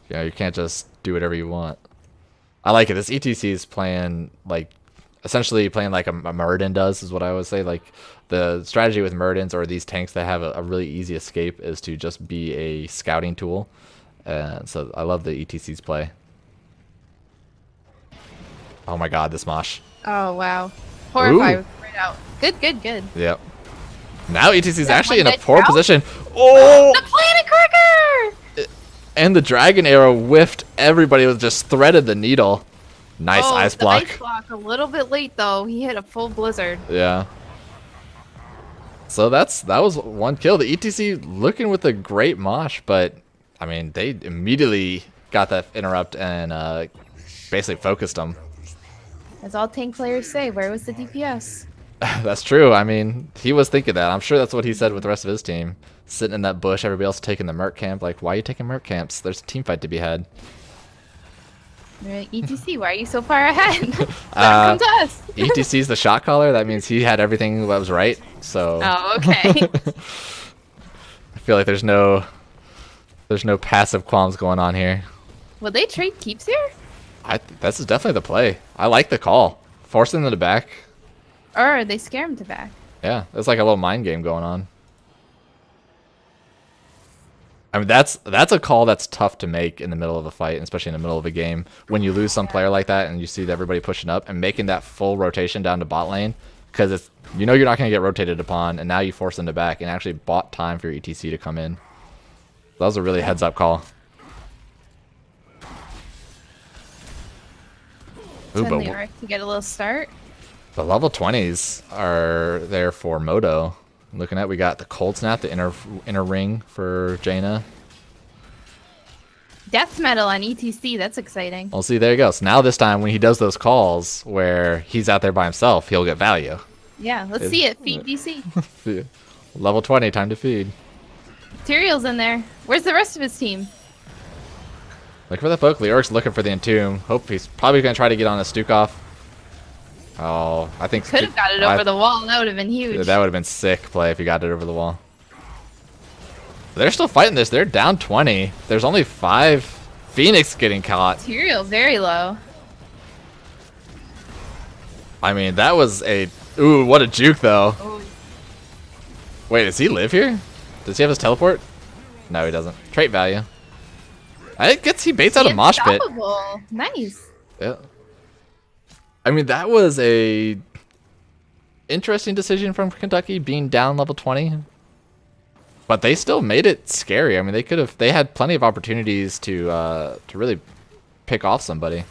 you can't just do whatever you want. I like it. This ETC is playing, like, essentially playing like a Muradin does, is what I would say. Like, the strategy with Muradins or these tanks that have a really easy escape is to just be a scouting tool. So I love the ETC's play. Oh my god, this mosh.
Oh, wow. Horrified right out. Good, good, good.
Yep. Now ETC's actually in a poor position. Oh!
The Planet Cracker!
And the Dragon Arrow whiffed everybody, with just threaded the needle. Nice ice block.
Ice block a little bit late though. He hit a full blizzard.
Yeah. So that was one kill. The ETC looking with a great mosh, but I mean they immediately got that interrupt and basically focused them.
As all tank players say, where was the DPS?
That's true. I mean, he was thinking that. I'm sure that's what he said with the rest of his team. Sitting in that bush, everybody else taking the Merc camp. Like, why are you taking Merc camps? There's a team fight to be had.
They're like, ETC, why are you so far ahead? Come to us.
ETC's the shot caller. That means he had everything that was right. So.
Oh, okay.
I feel like there's no passive qualms going on here.
Will they trade keeps here?
This is definitely the play. I like the call. Forcing them to back.
Or they scare him to back.
Yeah, it's like a little mind game going on. I mean, that's a call that's tough to make in the middle of a fight, especially in the middle of a game. When you lose some player like that and you see everybody pushing up and making that full rotation down to bot lane, because it's you're not going to get rotated upon, and now you force them to back and actually bought time for your ETC to come in. That was a really heads-up call.
Send Leoric to get a little start.
The level 20s are there for Modo. Looking at, we got the Cold Snap, the inner ring for Jaina.
Death metal on ETC. That's exciting.
Well, see, there you go. So now this time when he does those calls where he's out there by himself, he'll get value.
Yeah, let's see it. Feed DC.
Level 20, time to feed.
Materials in there. Where's the rest of his team?
Look for the poke. Leoric's looking for the Entomb. Hope he's probably going to try to get on a Stukov. Oh, I think...
Could have got it over the wall. That would have been huge.
That would have been sick play if he got it over the wall. They're still fighting this. They're down 20. There's only 5. Phoenix getting caught.
Material very low.
I mean, that was a... Ooh, what a juke, though.
Oh.
Wait, does he live here? Does he have his teleport? No, he doesn't. Trait value. I guess he baits out a mosh pit.
Nice.
Yeah. I mean, that was a interesting decision from Kentucky, being down level 20. But they still made it scary. I mean, they had plenty of opportunities to really pick off somebody,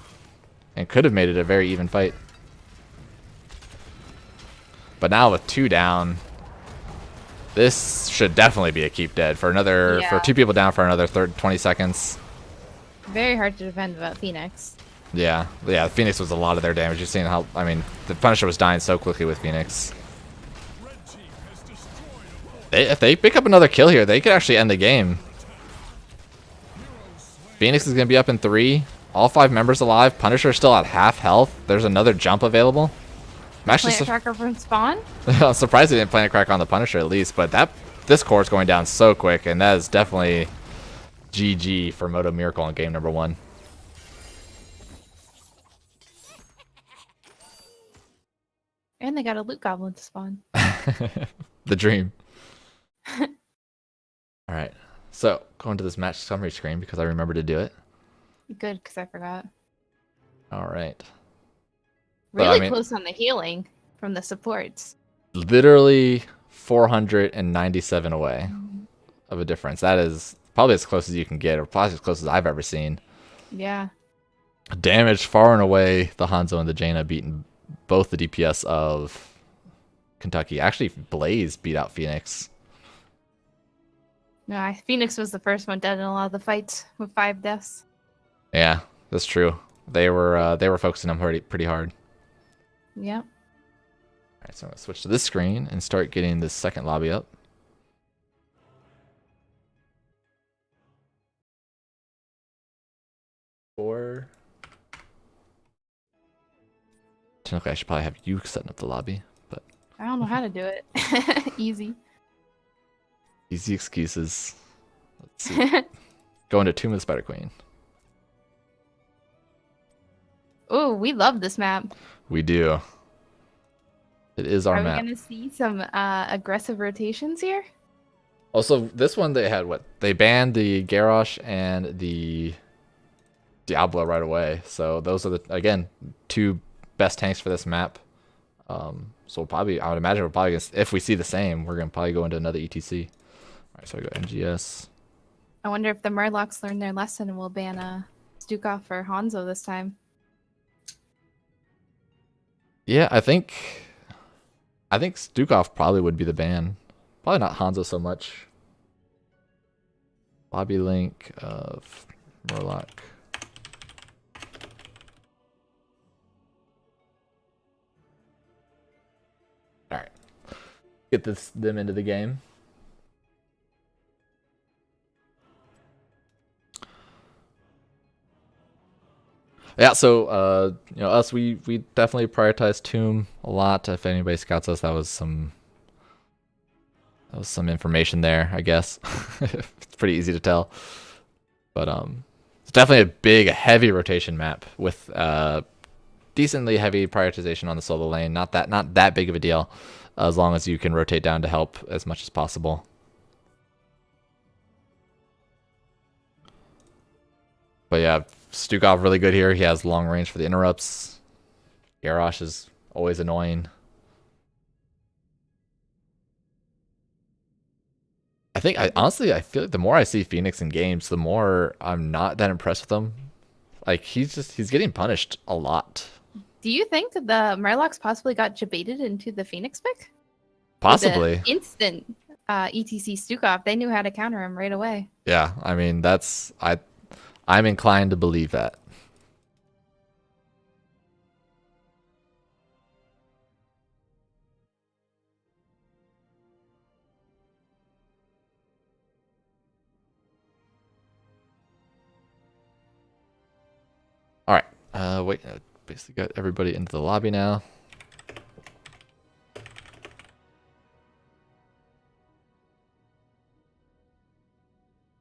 and could have made it a very even fight. But now with 2 down, this should definitely be a keep dead for another for 2 people down for another 20 seconds.
Very hard to defend about Phoenix.
Yeah, Phoenix was a lot of their damage. You've seen how, I mean, the Punisher was dying so quickly with Phoenix. If they pick up another kill here, they could actually end the game. Phoenix is going to be up in 3. All 5 members alive. Punisher still at half health. There's another jump available. I'm actually
Planet Cracker from spawn?
I'm surprised they didn't Planet Crack on the Punisher at least, but this core is going down so quick, and that is definitely GG for Modo Miracle in game number 1.
And they got a loot goblin to spawn.
The dream. Alright, so going to this match summary screen because I remember to do it.
Good, because I forgot.
Alright.
Really close on the healing from the supports.
Literally 497 away of a difference. That is probably as close as you can get, or probably as close as I've ever seen.
Yeah.
Damage far and away, the Hanzo and the Jaina beating both the DPS of Kentucky. Actually, Blaze beat out Phoenix.
No, Phoenix was the first one dead in a lot of the fights with 5 deaths.
Yeah, that's true. They were focusing on pretty hard.
Yep.
Alright, so I'm gonna switch to this screen and start getting this second lobby up. Technically, I should probably have you setting up the lobby, but
I don't know how to do it. Easy.
easy excuses. Let's see. Go into Tomb of the Spider Queen.
Oh, we love this map.
We do. It is our map.
Are we gonna see some aggressive rotations here?
Also, this one they had what? They banned the Garrosh and the Diablo right away. So those are the, again, 2 best tanks for this map. So probably, I would imagine we're probably gonna, if we see the same, we're gonna probably go into another ETC. All right, so I go NGS.
I wonder if the Murlocs learned their lesson and will ban Stukov for Hanzo this time.
Yeah, I think Stukov probably would be the ban. Probably not Hanzo so much. Lobby link of Murloc. All right, get them into the game. Yeah, so us, we definitely prioritize Tomb a lot. If anybody scouts us, that was some information there, I guess. It's pretty easy to tell, but it's definitely a big, heavy rotation map with decently heavy prioritization on the solo lane. Not that big of a deal, as long as you can rotate down to help as much as possible. But yeah, Stukov really good here. He has long range for the interrupts. Garrosh is always annoying. Honestly, I feel like the more I see Phoenix in games, the more I'm not that impressed with him. Like, he's getting punished a lot.
Do you think that the Murlocs possibly got jebaited into the Phoenix pick?
Possibly.
The instant ETC Stukov, they knew how to counter him right away.
Yeah, I mean, I'm inclined to believe that. All right. Wait. Basically got everybody into the lobby now.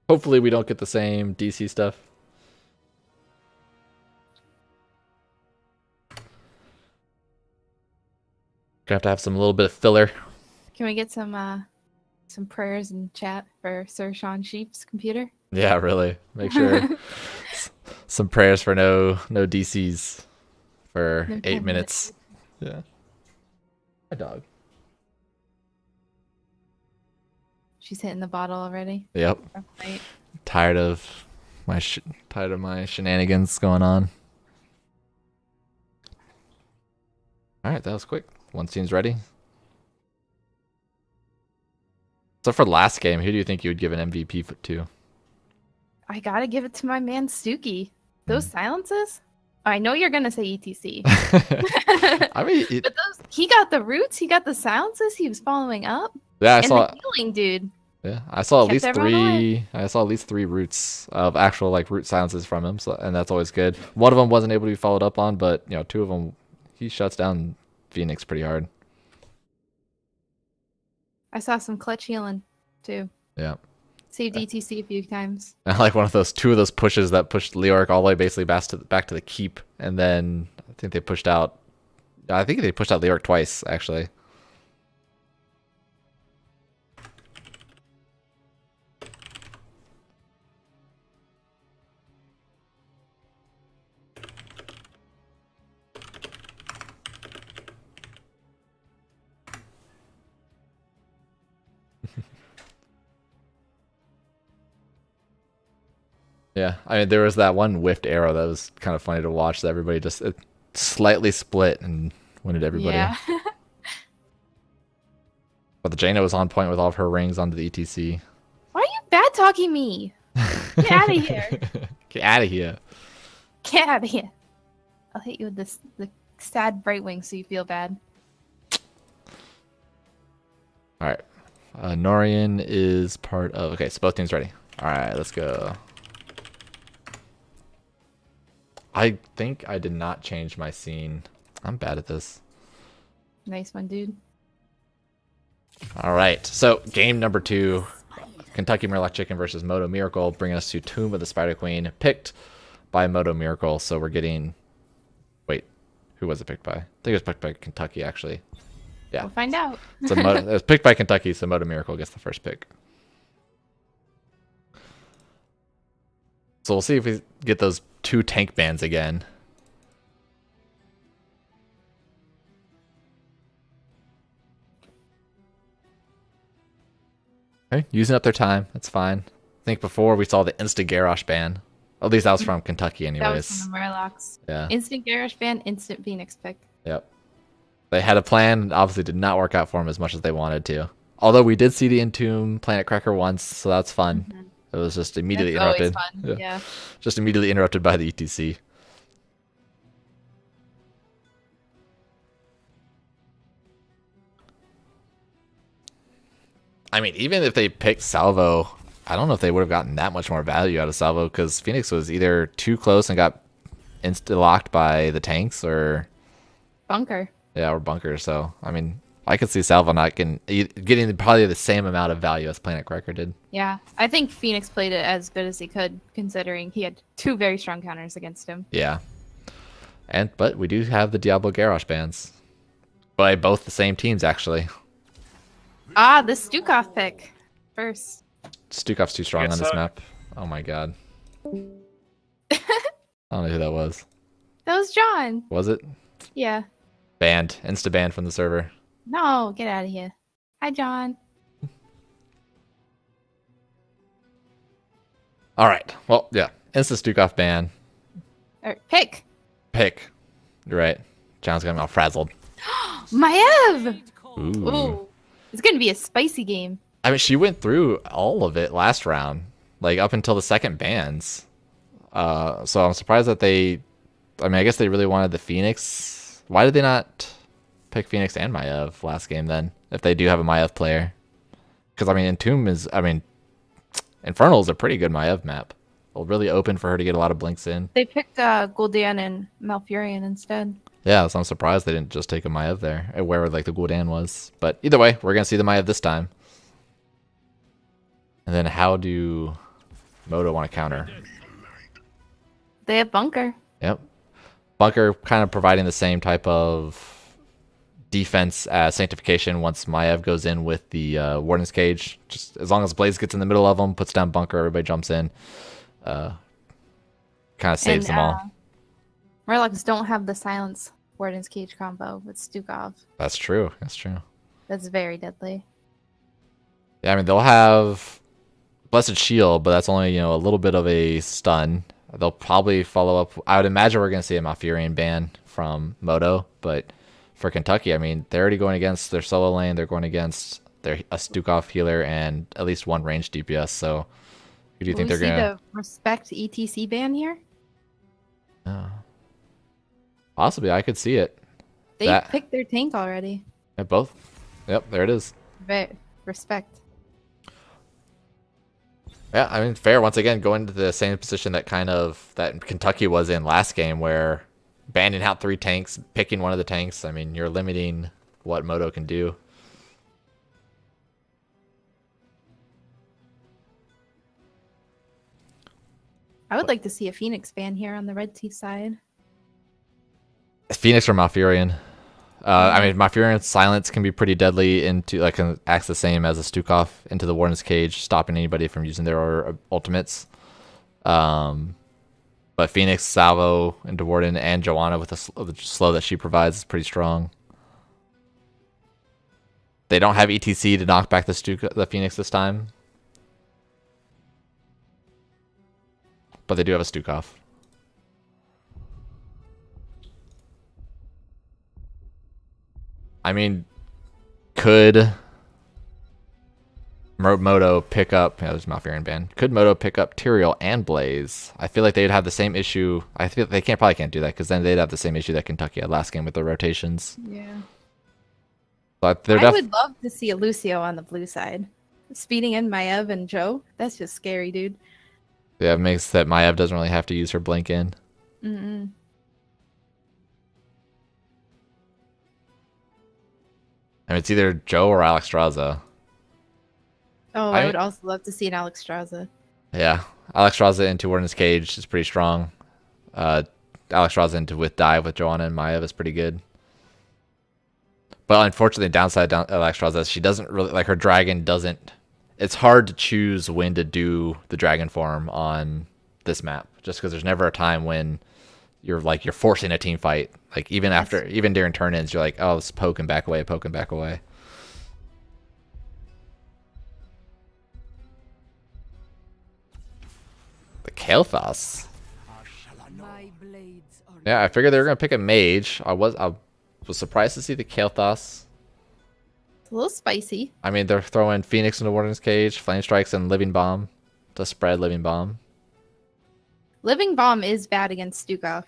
Hopefully we don't get the same DC stuff. Gonna have some little bit of filler.
Can we get some prayers in chat for Sir Sean Sheep's computer?
Yeah, really. Make sure some prayers for no DCs for
No
8 minutes. Yeah. My dog.
She's hitting the bottle already.
Yep.
Right.
Tired of my shenanigans going on. All right, that was quick. One team's ready. So for last game, who do you think you would give an MVP to?
I gotta give it to my man Stuki. Those silences? I know you're gonna say ETC.
I mean,
But he got the roots, he got the silences, he was following up.
yeah,
And the healing, dude.
Yeah, I saw at
Kept
least
everyone
three. I saw at least 3 roots of actual like root silences from him, so, and that's always good. One of them wasn't able to be followed up on, but 2 of them, he shuts down Phoenix pretty hard.
I saw some clutch healing too.
Yeah,
Saved ETC a few times.
I like one of those 2 of those pushes that pushed Leoric all the way basically back to the keep, and then I think they pushed out. I think they pushed out Leoric twice actually. Yeah, I mean, there was that one whiffed arrow that was kind of funny to watch. That everybody just slightly split and winded everybody.
Yeah.
But the Jaina was on point with all of her rings onto the ETC.
Why are you bad talking me? Get out of here.
Get out of here.
Get out of here. I'll hit you with the sad bright wing so you feel bad.
All right. Norian is part of... Okay, so both teams ready. All right, let's go. I think I did not change my scene. I'm bad at this.
Nice one, dude.
All right, so game number 2. Kentucky Murloc Chicken versus Modo Miracle, bringing us to Tomb of the Spider Queen, picked by Modo Miracle. So we're getting... Wait, who was it picked by? I think it was picked by Kentucky, actually. Yeah.
We'll find out.
So it was picked by Kentucky, so Modo Miracle gets the first pick. So we'll see if we get those 2 tank bans again. Okay, using up their time. That's fine. I think before we saw the instant Garrosh ban. At least that was from Kentucky anyways.
That was from the Murlocs.
Yeah.
Instant Garrosh ban, instant Phoenix pick.
Yep. They had a plan, obviously did not work out for them as much as they wanted to. Although we did see the Entomb Planet Cracker once, so that's fun.
Mhm.
It was just immediately
That's always
interrupted.
fun. Yeah.
Just immediately interrupted by the ETC. I mean, even if they picked Salvo, I don't know if they would have gotten that much more value out of Salvo, because Phoenix was either too close and got insta-locked by the tanks, or...
Bunker.
Yeah, or Bunker, so, I mean... I could see Salvo not getting probably the same amount of value as Planet Cracker did.
Yeah. I think Phoenix played it as good as he could, considering he had 2 very strong counters against him.
Yeah. But we do have the Diablo Garrosh bans. By both the same teams, actually.
Ah, the Stukov pick. First.
Stukov's too strong on this map. Oh my god. I don't know who that was.
That was John.
Was it?
Yeah.
Banned. Insta-banned from the server.
No, get out of here. Hi, John.
Alright. Well, yeah. Insta-Stukov ban.
Pick.
Pick. You're right. John's got me all frazzled.
Maev!
Ooh.
Ooh. It's going to be a spicy game.
I mean, she went through all of it last round. Like, up until the second bans. So I'm surprised that they. I mean, I guess they really wanted the Phoenix. Why did they not pick Phoenix and Maiev last game then? If they do have a Maiev player, because I mean, Entomb is. I mean, Infernal is a pretty good Maiev map. Really open for her to get a lot of blinks in.
They picked Gul'dan and Malfurion instead.
Yeah, so I'm surprised they didn't just take a Maiev there, where like the Gul'dan was. But either way, we're gonna see the Maiev this time. And then how do Modo want to counter?
They have Bunker.
Yep. Bunker kind of providing the same type of defense as Sanctification once Maiev goes in with the Warden's Cage. Just as long as Blaze gets in the middle of them, puts down Bunker, everybody jumps in. Kind of saves them all.
Murlocs don't have the Silence Warden's Cage combo with Stukov.
That's true. That's true.
That's very deadly.
Yeah, I mean, they'll have Blessed Shield, but that's only, a little bit of a stun. They'll probably follow up. I would imagine we're going to see a Malfurion ban from Modo, but for Kentucky, I mean, they're already going against their solo lane. They're going against a Stukov healer and at least one ranged DPS. So, who do you think they're going
to respect ETC ban here?
Possibly, I could see it.
They picked their tank already.
Yeah, both. Yep, there it is.
Respect.
Yeah, I mean, fair. Once again, going to the same position that Kentucky was in last game, where banning out 3 tanks, picking one of the tanks. I mean, you're limiting what Modo can do.
I would like to see a Phoenix ban here on the red team side.
Phoenix or Malfurion. I mean, Malfurion's silence can be pretty deadly acts the same as a Stukov into the Warden's Cage, stopping anybody from using their ultimates. But Phoenix, Salvo, into Warden, and Joanna with the slow that she provides is pretty strong. They don't have ETC to knock back the Phoenix this time. But they do have a Stukov. I mean, could Modo pick up... Yeah, there's Malfurion ban. Could Modo pick up Tyrael and Blaze? I feel like they'd have the same issue. I feel they probably can't do that, because then they'd have the same issue that Kentucky had last game with their rotations.
Yeah.
But
I would love to see a Lucio on the blue side. Speeding in Maiev and Joe, that's just scary, dude.
Yeah, it makes that Maiev doesn't really have to use her blink in.
Mm-mm.
I mean, it's either Joe or Alexstrasza.
Oh, I would also love to see an Alexstrasza.
Yeah, Alexstrasza into Warden's Cage is pretty strong. Alexstrasza into with dive with Joanna and Maiev is pretty good. But unfortunately, downside Alexstrasza, she doesn't really her dragon doesn't. It's hard to choose when to do the dragon form on this map, just because there's never a time when you're forcing a team fight. Like even during turn-ins, you're like, oh, let's poke and back away, poke and back away. The Kael'thas. Yeah, I figured they were gonna pick a mage. I was surprised to see the Kael'thas.
It's a little spicy.
I mean, they're throwing Phoenix into Warden's Cage, Flame Strikes, and Living Bomb to spread Living Bomb.
Living Bomb is bad against Stukov.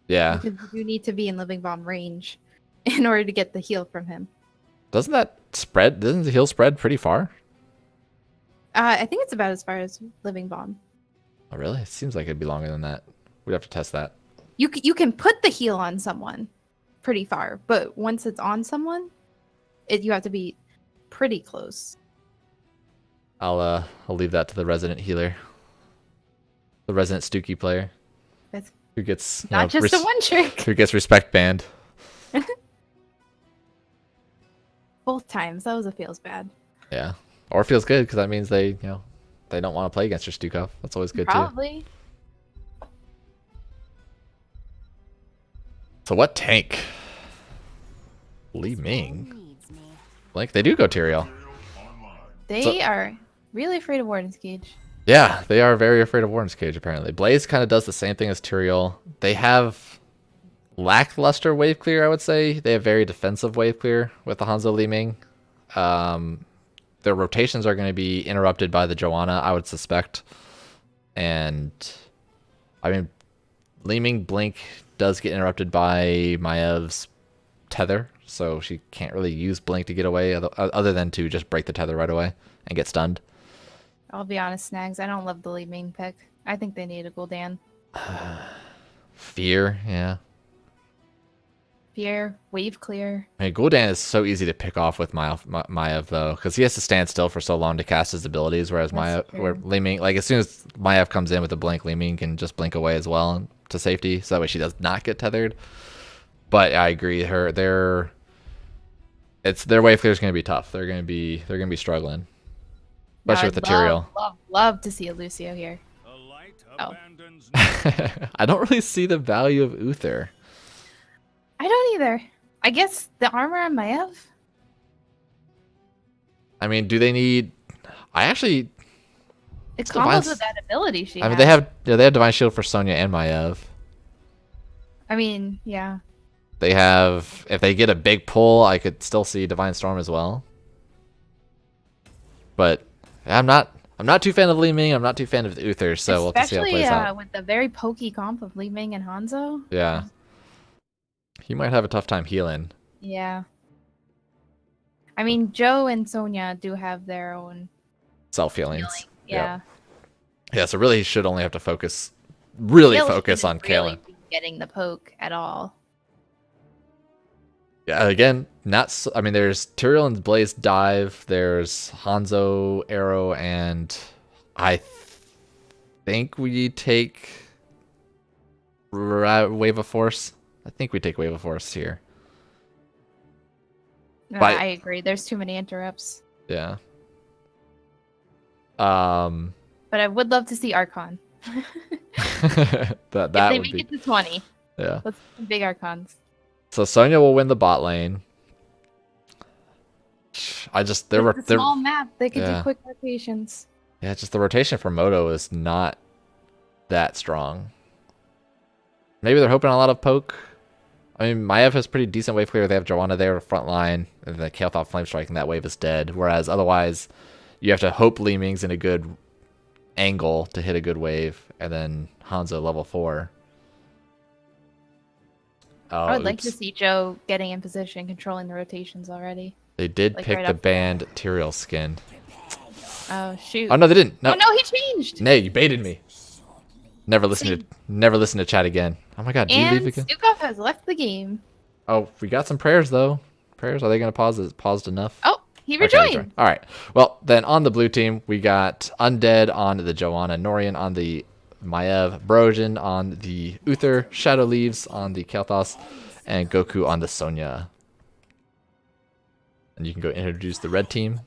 Yeah.
Because you need to be in Living Bomb range in order to get the heal from him.
Doesn't the heal spread pretty far?
I think it's about as far as Living Bomb.
Oh, really? It seems like it'd be longer than that. We'd have to test that.
You can put the heal on someone pretty far, but once it's on someone, you have to be pretty close.
I'll leave that to the resident healer, the resident Stuki player, who gets
not just a one trick.
Who gets respect banned.
Both times that was a feels bad.
Yeah, or feels good because that means they don't want to play against your Stukov. That's always good
Probably.
too. So what tank? Li Ming. Like they do go Tyrael.
They are really afraid of Warden's Cage.
Yeah, they are very afraid of Warden's Cage, apparently. Blaze kind of does the same thing as Tyrael. They have lackluster wave clear, I would say. They have very defensive wave clear with the Hanzo Li Ming. Their rotations are going to be interrupted by the Joanna, I would suspect. And I mean, Li Ming Blink does get interrupted by Maev's tether, so she can't really use Blink to get away other than to just break the tether right away and get stunned.
I'll be honest, Snags. I don't love the Li Ming pick. I think they need a Gul'dan.
Fear, yeah.
Fear, wave clear.
I mean, Gul'dan is so easy to pick off with Maev though, because he has to stand still for so long to cast his abilities, whereas where Li Ming, like as soon as Maev comes in with a blink, Li Ming can just blink away as well to safety, so that way she does not get tethered. But I agree, their wave clear is going to be tough. They're going to be struggling, especially with the Tyrael.
Love to see a Lucio here. Oh.
I don't really see the value of Uther.
I don't either. I guess the armor on Maev.
I mean, do they need? It
combos with that ability she has.
They have Divine Shield for Sonya and Maev.
I mean, yeah.
They have, if they get a big pull, I could still see Divine Storm as well. But I'm not too fan of Li Ming. I'm not too fan of the Uther, so we'll have to see how it plays out.
With the very pokey comp of Li Ming and Hanzo.
Yeah. He might have a tough time healing.
Yeah. I mean, Joe and Sonya do have their own
self-healings.
Yeah.
Yeah, so really he should only have to focus on Kaelin.
Really getting the poke at all.
Yeah, again, I mean, there's Tyrael and Blaze dive, there's Hanzo, Arrow, and I think we take Wave of Force. I think we take Wave of Force here.
No, I agree. There's too many interrupts.
Yeah.
But I would love to see Archon.
that
if they
would
make it to 20.
Yeah.
Let's see big Archons.
So Sonya will win the bot lane. There were
small map. They could do quick rotations.
Yeah, just the rotation for Modo is not that strong. Maybe they're hoping a lot of poke. I mean, Maev has pretty decent wave clear. They have Joanna there front line, and the Kael'thas Flame Strike, and that wave is dead. Whereas otherwise, you have to hope Li Ming's in a good angle to hit a good wave, and then Hanzo level 4.
I would like to see Joe getting in position, controlling the rotations already.
They did pick the banned Tyrael skin.
Oh shoot!
Oh no, they didn't. No,
oh, no, he changed.
Nay, you baited me. Never listen to chat again. Oh my god, do you leave again?
Stukov has left the game.
Oh, we got some prayers though. Prayers, are they gonna pause? Is it paused enough?
Oh, he rejoined.
Okay, all right. Well, then on the blue team, we got Undead on the Joanna, Norian on the Maev, Brojan on the Uther, Shadow Leaves on the Kael'thas, and Goku on the Sonya. And you can go introduce the red team.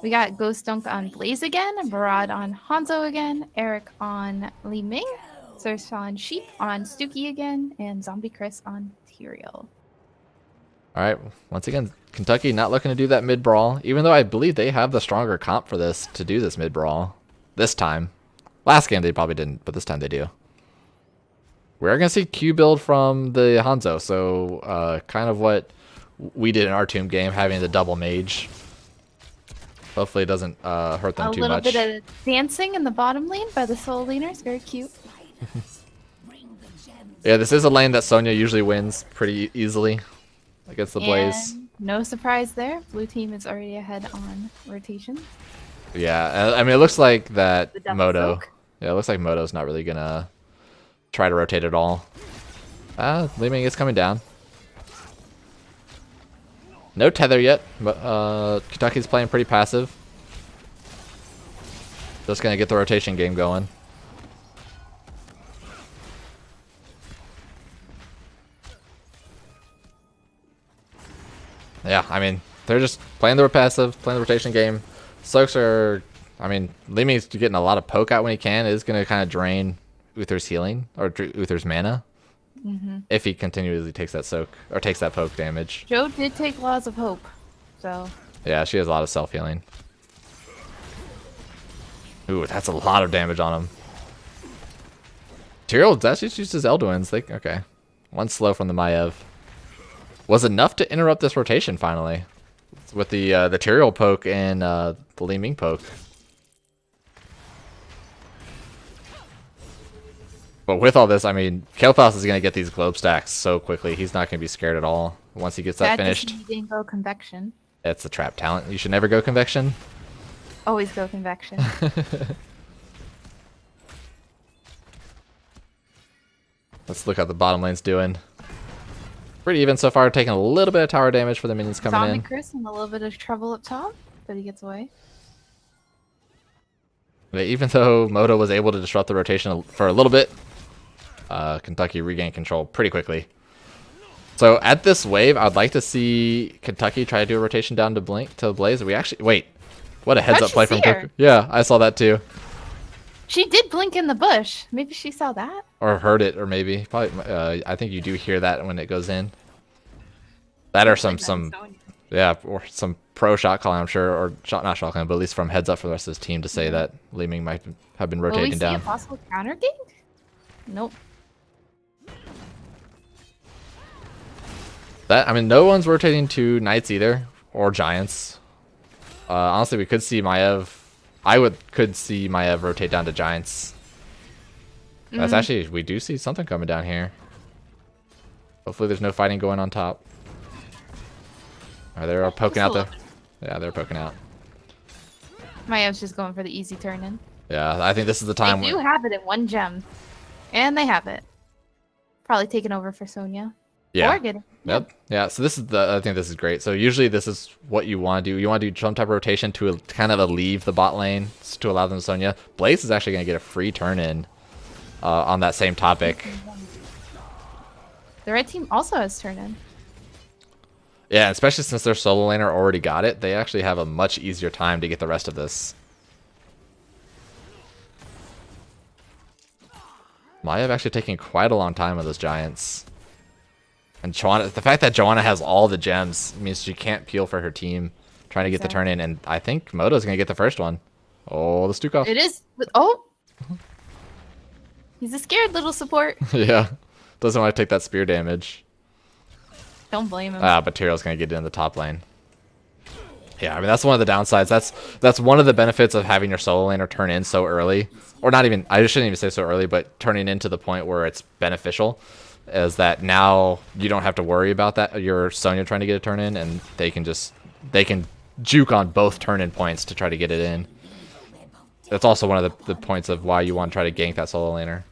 We got Ghost Dunk on Blaze again, Barad on Hanzo again, Eric on Li Ming, Sirsa on Sheep on Stuki again, and Zombie Chris on Tyrael.
All right, once again, Kentucky not looking to do that mid brawl, even though I believe they have the stronger comp for this to do this mid brawl this time. Last game they probably didn't, but this time they do. We're gonna see Q build from the Hanzo, so kind of what we did in our tomb game, having the double mage. Hopefully it doesn't hurt them too much.
A little bit of dancing in the bottom lane by the solo laners, very cute.
Yeah, this is a lane that Sonya usually wins pretty easily against the Blaze.
And no surprise there, blue team is already ahead on rotation.
Yeah, I mean it looks like that Modo.
Soak.
Yeah, it looks like Modo's not really gonna try to rotate at all. Li Ming is coming down. No tether yet, but Kentucky's playing pretty passive. Just gonna get the rotation game going. Yeah, I mean, they're just playing the passive, playing the rotation game. Soaks are, I mean, Li Ming's getting a lot of poke out when he can. It is gonna kind of drain Uther's healing, or Uther's mana. If he continuously takes that soak or takes that poke damage.
Joe did take Laws of Hope, so
yeah, she has a lot of self healing. Ooh, that's a lot of damage on him. Tyrael actually uses Elduins. Okay, one slow from the Maev was enough to interrupt this rotation finally with the Tyrael poke and the Li Ming poke. But with all this, I mean, Kael'thas is going to get these globe stacks so quickly. He's not going to be scared at all once he gets that finished.
He didn't go convection.
It's a trap talent. You should never go convection.
Always go convection.
Let's look how the bottom lane's doing. Pretty even so far, taking a little bit of tower damage for the minions coming
Zombie
in.
Chris in a little bit of trouble up top, but he gets away.
But even though Modo was able to disrupt the rotation for a little bit, Kentucky regained control pretty quickly. So at this wave, I'd like to see Kentucky try to do a rotation down to Blaze. We actually wait. What a heads up play from Kentucky. Yeah, I saw that too.
She did blink in the bush. Maybe she saw that.
Or heard it, or maybe probably. I think you do hear that when it goes in. That or some yeah, or some pro shot calling, I'm sure, or not shot calling, but at least from heads up for the rest of his team to say that Li Ming might have been rotating
Will we
down.
see a possible counter gank? Nope.
That, I mean, no one's rotating to Knights either, or Giants. Honestly, we could see Maiev. Could see Maiev rotate down to Giants. That's actually, we do see something coming down here. Hopefully there's no fighting going on top. They're poking out there. Yeah, they're poking out.
Maev's just going for the easy turn in.
Yeah, I think this is the time.
They do have it in 1 gem. And they have it. Probably taking over for Sonya.
Yeah.
Or getting.
Yep. Yeah. So this is I think this is great. So usually this is what you want to do. You want to do some type of rotation to kind of leave the bot lane to allow them Sonya. Blaze is actually going to get a free turn in on that same topic.
The red team also has turn in.
Yeah, especially since their solo laner already got it, they actually have a much easier time to get the rest of this. Maiev actually taking quite a long time with those Giants. And Joanna, the fact that Joanna has all the gems means she can't peel for her team trying to get the turn in, and I think Modo's going to get the first one. Oh, the Stukov.
It is. Oh! He's a scared little support.
Yeah. Doesn't want to take that spear damage.
Don't blame him.
But Tyrell's going to get in the top lane. Yeah, I mean, that's one of the downsides. That's one of the benefits of having your solo laner turn in so early. Or not even, I shouldn't even say so early, but turning in to the point where it's beneficial. Is that now you don't have to worry about that. Your Sonya trying to get a turn in, and they can juke on both turn in points to try to get it in. That's also one of the points of why you want to try to gank that solo laner.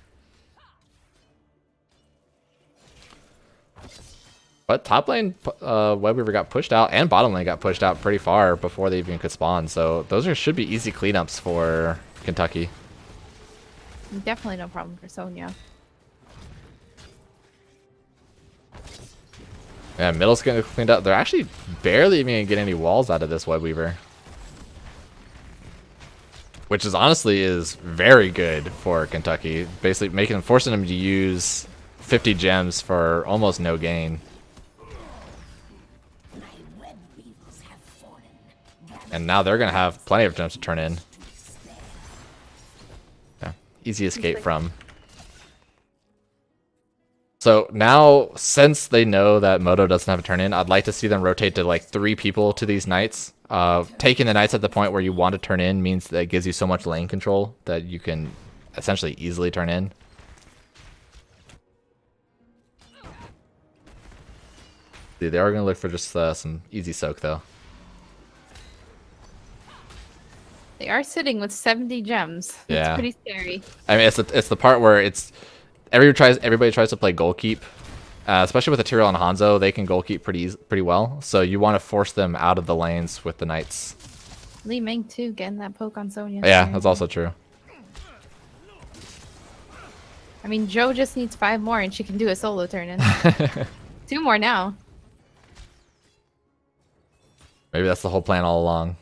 But top lane, Webweaver got pushed out, and bottom lane got pushed out pretty far before they even could spawn. So those should be easy cleanups for Kentucky.
Definitely no problem for Sonya.
Yeah, middle's getting cleaned up. They're actually barely even going to get any walls out of this Webweaver. Which is honestly is very good for Kentucky. Basically forcing them to use 50 gems for almost no gain. And now they're going to have plenty of gems to turn in. Yeah, easy escape from. So now, since they know that Modo doesn't have a turn in, I'd like to see them rotate to like 3 people to these Knights. Taking the Knights at the point where you want to turn in means that it gives you so much lane control that you can essentially easily turn in. See, they are going to look for just some easy soak though.
They are sitting with 70 gems.
Yeah.
It's pretty scary.
I mean, it's the part where everybody tries to play goal keep, especially with the Tyrell and Hanzo. They can goal keep pretty well. So you want to force them out of the lanes with the Knights.
Li Ming too, getting that poke on Sonya.
Yeah, that's also true.
I mean, Joe just needs 5 more and she can do a solo turn in. 2 more now.
Maybe that's the whole plan all along.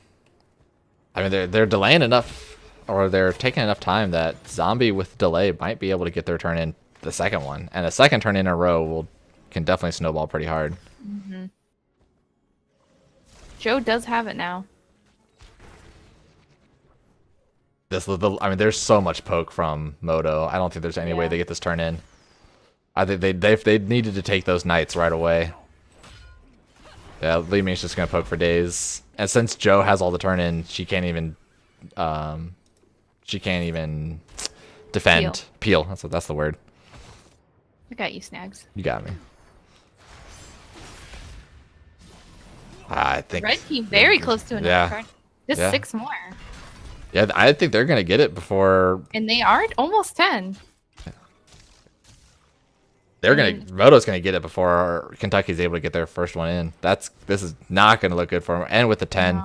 I mean, they're delaying enough, or they're taking enough time that Zombie with delay might be able to get their turn in the second one, and a second turn in a row can definitely snowball pretty hard.
Mm-hmm. Joe does have it now.
I mean, there's so much poke from Modo. I don't think there's any way they get this turn in. I think they needed to take those Knights right away. Yeah, Li Ming's just gonna poke for days, and since Joe has all the turn in, she can't even defend, peel. That's the word.
I got you, Snags.
You got me. I think.
Red team very close to another card. Just 6 more.
Yeah, I think they're gonna get it before.
And they are almost 10.
Modo's gonna get it before Kentucky's able to get their first one in. This is not gonna look good for them. And with the 10,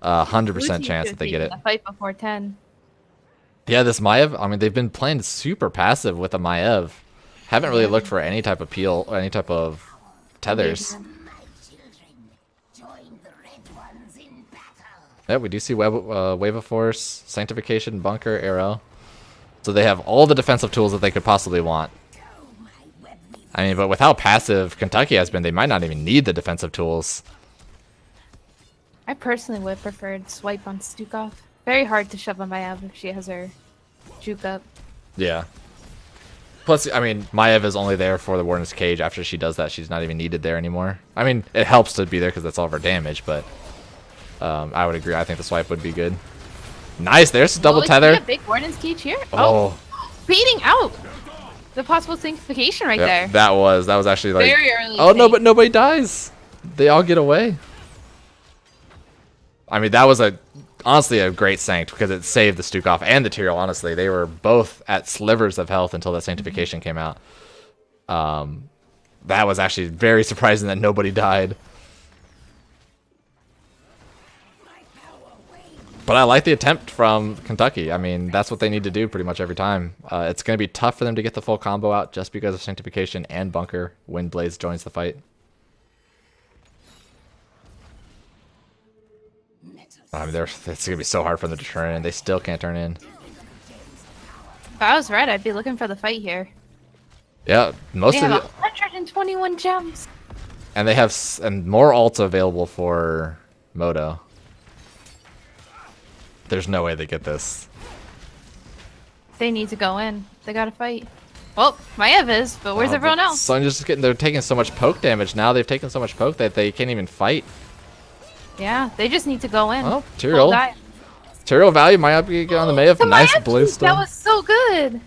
100% chance that they get it.
The fight before 10.
Yeah, this Maiev. I mean, they've been playing super passive with the Maiev. Haven't really looked for any type of peel or any type of tethers. Yeah, we do see Wave of Force, Sanctification, Bunker, Arrow. So they have all the defensive tools that they could possibly want. I mean, but with how passive Kentucky has been, they might not even need the defensive tools.
I personally would have preferred swipe on Stukov. Very hard to shove on Maiev if she has her juke up.
Yeah. Plus, I mean, Maiev is only there for the Warden's Cage. After she does that, she's not even needed there anymore. I mean, it helps to be there because that's all of her damage, but I would agree. I think the swipe would be good. Nice, there's a double tether.
A big Warden's Cage here.
Oh.
Beating out the possible sanctification right there.
That was actually like
very early.
Oh no, but nobody dies. They all get away. I mean, that was honestly a great sanct because it saved the Stukov and the Tyrael. Honestly, they were both at slivers of health until that sanctification came out. That was actually very surprising that nobody died. But I like the attempt from Kentucky. I mean, that's what they need to do pretty much every time. It's going to be tough for them to get the full combo out just because of Sanctification and Bunker when Blaze joins the fight. I mean, it's going to be so hard for them to turn in. They still can't turn in.
If I was right, I'd be looking for the fight here.
Yeah, most
they
of
have 121 gems.
And they have more ults available for Modo. There's no way they get this.
They need to go in. They gotta fight. Well, Maiev is, but where's everyone else?
Sonya's just they're taking so much poke damage now. They've taken so much poke that they can't even fight.
Yeah, they just need to go in.
Oh, Tyrael value might have to get on the Maiev. Nice bliss.
That was so good.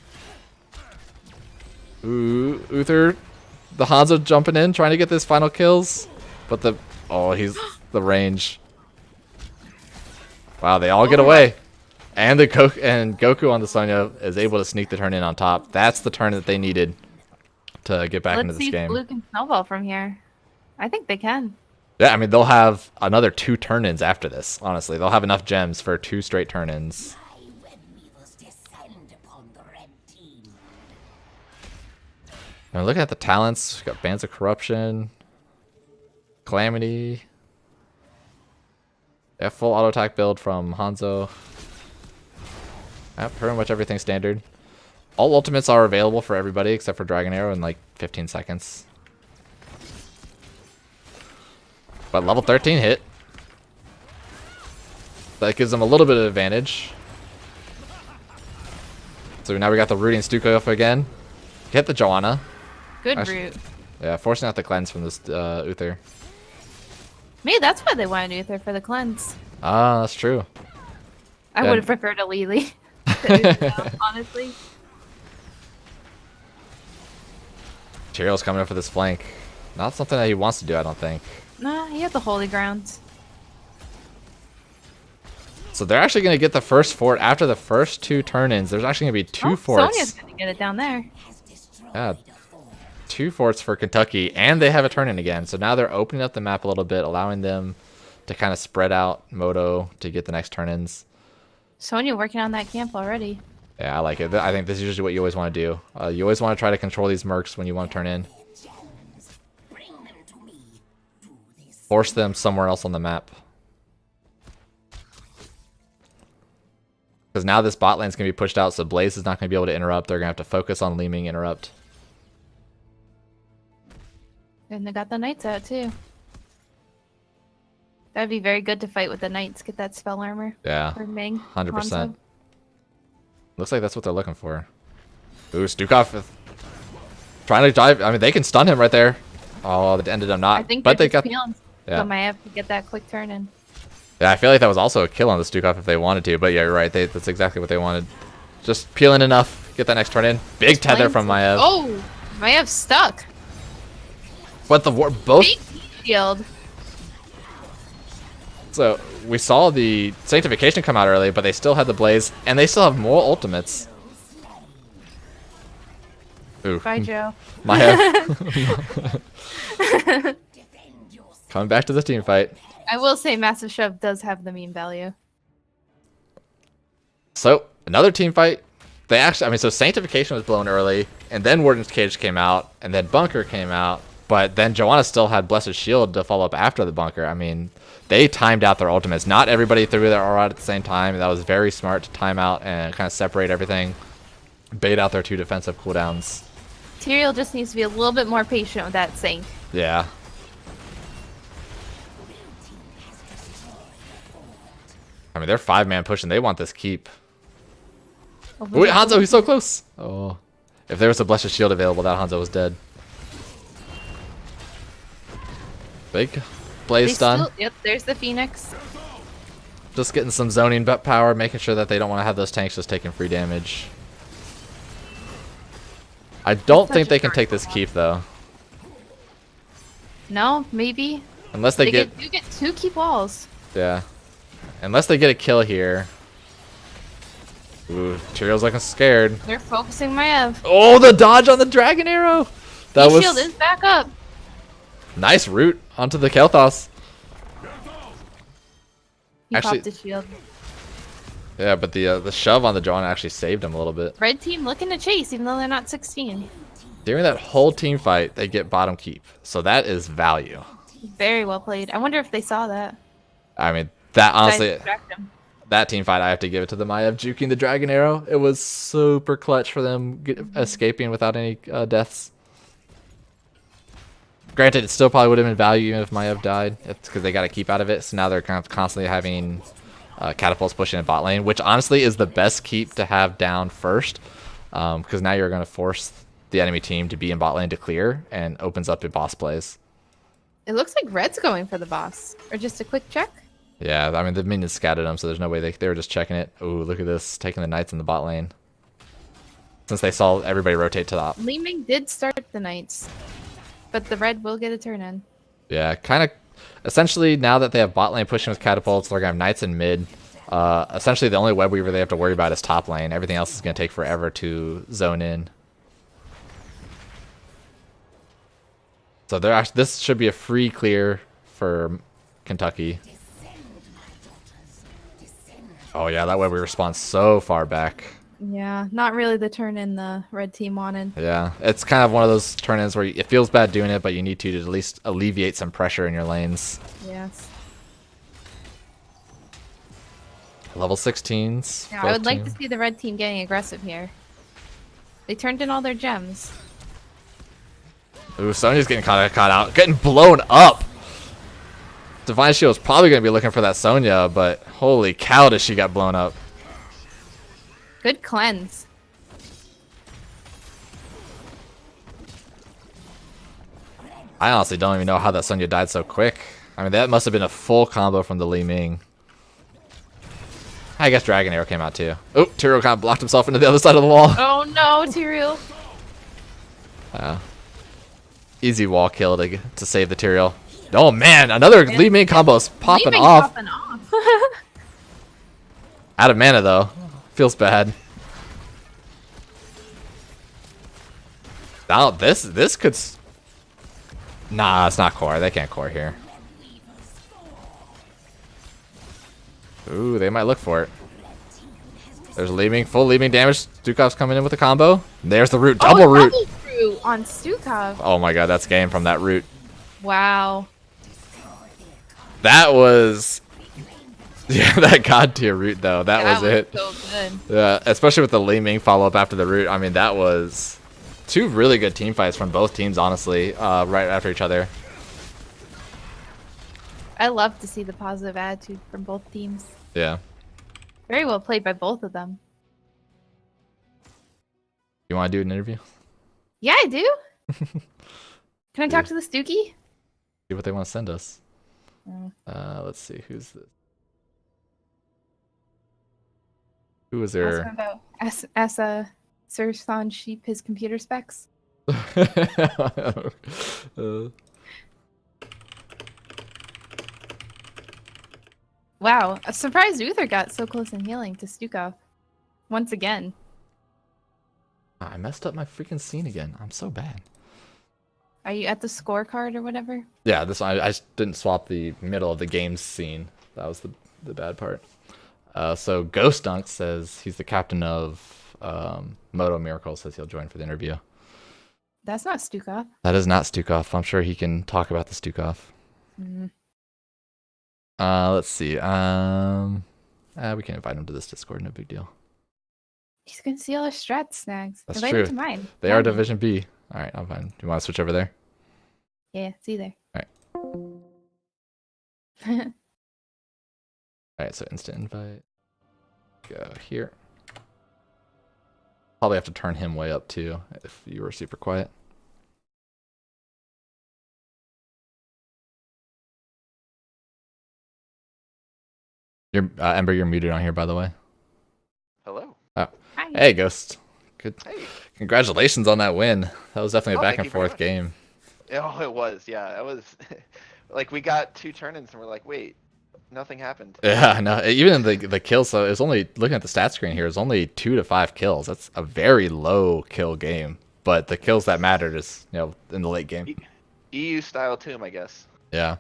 Ooh, Uther, the Hanzo jumping in, trying to get this final kills. But he's the range. Wow, they all get away. And Goku on the Sonya is able to sneak the turn in on top. That's the turn that they needed to get back into this game.
Let's see if Blue can snowball from here. I think they can.
Yeah, I mean, they'll have another 2 turn-ins after this, honestly. They'll have enough gems for 2 straight turn-ins. Now looking at the talents, we've got Bands of Corruption, Calamity. Yeah, full auto attack build from Hanzo. Yeah, pretty much everything standard. All ultimates are available for everybody except for Dragon Arrow in like 15 seconds. But level 13 hit. That gives them a little bit of advantage. So now we got the rooting Stukov again. Hit the Joanna.
Good root.
Yeah, forcing out the cleanse from this Uther.
Maybe that's why they wanted Uther for the cleanse.
Ah, that's true.
I would have preferred a Lily. Honestly.
Tyrael's coming up for this flank. Not something that he wants to do, I don't think.
Nah, he had the holy grounds.
So they're actually going to get the first fort after the first 2 turn-ins. There's actually going to be 2 forts.
Sonya's going to get it down there.
Yeah, 2 forts for Kentucky, and they have a turn-in again. So now they're opening up the map a little bit, allowing them to kind of spread out Modo to get the next turn-ins.
Sonya working on that camp already.
Yeah, I like it. I think this is usually what you always want to do. You always want to try to control these mercs when you want to turn in. Force them somewhere else on the map. Because now this bot lane's going to be pushed out, so Blaze is not going to be able to interrupt. They're going to have to focus on Li Ming interrupt.
And they got the knights out too. That'd be very good to fight with the knights. Get that spell armor.
Yeah,
for Ming.
100%. Looks like that's what they're looking for. Ooh, Stukov trying to dive. I mean, they can stun him right there. Oh, it ended up not.
I think
but they got.
Peeling,
yeah.
So might have to get that quick turn in.
Yeah, I feel like that was also a kill on the Stukov if they wanted to. But yeah, you're right. That's exactly what they wanted. Just peeling enough. Get that next turn in. Big tether from Maiev.
Oh, Maiev stuck.
But the war both.
Big shield.
So we saw the Sanctification come out early, but they still had the Blaze, and they still have more ultimates. Ooh.
Bye, Joe.
Maiev. Coming back to the team fight.
I will say Massive Shove does have the meme value.
So another team fight. They actually, I mean, so Sanctification was blown early, and then Warden's Cage came out, and then Bunker came out, but then Joanna still had Blessed Shield to follow up after the Bunker. I mean, they timed out their ultimates. Not everybody threw their aura at the same time. That was very smart to time out and kind of separate everything, bait out their 2 defensive cooldowns.
Tyrael just needs to be a little bit more patient with that Sank.
Yeah. I mean, they're 5-man pushing. They want this keep. Wait, Hanzo, he's so close. Oh, if there was a Blessed Shield available, that Hanzo was dead. Big Blaze stun.
Yep, there's the Phoenix.
Just getting some zoning power, making sure that they don't want to have those tanks just taking free damage. I don't think they can take this keep though.
No, maybe.
Unless they get
you get 2 keep walls.
yeah. Unless they get a kill here. Ooh, Tyrael's looking scared.
They're focusing Maiev.
Oh, the dodge on the dragon arrow. That was
shield is back up.
nice route onto the Kel'Thas.
He
Actually-
popped the shield.
Yeah, but the shove on the Joanna actually saved him a little bit.
Red team looking to chase, even though they're not 16.
During that whole team fight, they get bottom keep, so that is value.
Very well played. I wonder if they saw that.
I mean, that honestly,
Distract them.
that team fight, I have to give it to the Maiev juking the dragon arrow. It was super clutch for them escaping without any deaths. Granted, it still probably would have been value even if Maiev died. It's because they got to keep out of it. So now they're kind of constantly having catapults pushing in bot lane, which honestly is the best keep to have down first, because now you're going to force the enemy team to be in bot lane to clear and opens up your boss plays.
It looks like Red's going for the boss. Or just a quick check.
Yeah, I mean, the minions scattered them, so there's no way they were just checking it. Ooh, look at this, taking the Knights in the bot lane. Since they saw everybody rotate to the op.
Li Ming did start the Knights. But the Red will get a turn in.
Yeah, kind of. Essentially, now that they have bot lane pushing with catapults, they're going to have Knights in mid. Essentially, the only web weaver they have to worry about is top lane. Everything else is going to take forever to zone in. So they're actually, this should be a free clear for Kentucky. Oh yeah, that web weaver spawns so far back.
Yeah, not really the turn in the Red team wanted.
Yeah, it's kind of one of those turn-ins where it feels bad doing it, but you need to at least alleviate some pressure in your lanes.
Yes.
Level 16s.
Yeah, I would like to see the Red team getting aggressive here. They turned in all their gems.
Ooh, Sonya's getting caught out. Getting blown up! Divine Shield's probably going to be looking for that Sonya, but holy cow does she got blown up.
Good cleanse.
I honestly don't even know how that Sonya died so quick. I mean, that must have been a full combo from the Li Ming. I guess Dragon Arrow came out too. Oh, Tyrael kind of blocked himself into the other side of the wall.
Oh no, Tyrael.
Easy wall kill to save the Tyrael. Oh man, another Li Ming combo's popping
Li Ming
off.
Popping off.
Out of mana though. Feels bad. Now this could. Nah, it's not core. They can't core here. Ooh, they might look for it. There's leaving, full leaving damage. Stukov's coming in with a combo. There's the root, double root.
Double root on Stukov.
Oh my god, that's game from that root.
Wow.
That was. Yeah, that god tier root though. That was it.
So good.
Yeah, especially with the Li Ming follow up after the root. I mean, that was two really good team fights from both teams, honestly, right after each other.
I love to see the positive attitude from both teams.
Yeah.
Very well played by both of them.
You want to do an interview?
Yeah, I do. Can I talk to the Stuki?
See what they want to send us.
Oh.
Let's see, who's this? Who was
Ask
there?
him about Asa. Sir Sean Sheep his computer specs. Wow, I'm surprised Uther got so close in healing to Stukov. Once again.
I messed up my freaking scene again. I'm so bad.
Are you at the scorecard or whatever?
Yeah, this I just didn't swap the middle of the game scene. That was the bad part. So Ghost Dunk says he's the captain of Modo Miracle. Says he'll join for the interview.
That's not Stukov.
That is not Stukov. I'm sure he can talk about the Stukov.
Mm.
Let's see. We can invite him to this Discord. No big deal.
He's gonna see all our strat snags.
That's
Invite
true.
him to mine.
They are Division B. All right, I'm fine. Do you want to switch over there?
Yeah, see there.
All right, so instant invite. Go here. Probably have to turn him way up too if you were super quiet. You're Ember, you're muted on here, by the way.
Hello.
Oh,
Hi.
hey, Ghost. Good.
Hey.
Congratulations on that win. That was definitely a back
Thank
and
you very
forth
much.
game.
Oh, it was. Yeah, it was. Like we got 2 turn-ins and we're like, wait, nothing happened.
Yeah, no. Even the kills. So it was only looking at the stat screen here. It was only 2 to 5 kills. That's a very low kill game. But the kills that mattered is in the late game.
EU style tomb, I guess.
Yeah.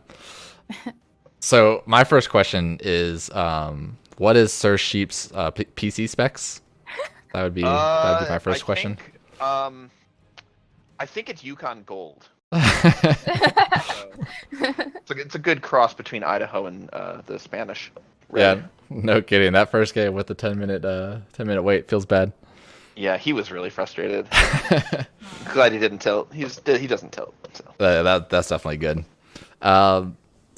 So my first question is, what is Sir Sheep's PC specs? That would be my first question.
I think it's Yukon Gold. It's a good cross between Idaho and the Spanish.
Yeah, no kidding. That first game with the 10-minute wait feels bad.
Yeah, he was really frustrated. Glad he didn't tilt. He doesn't tilt. So.
That's definitely good.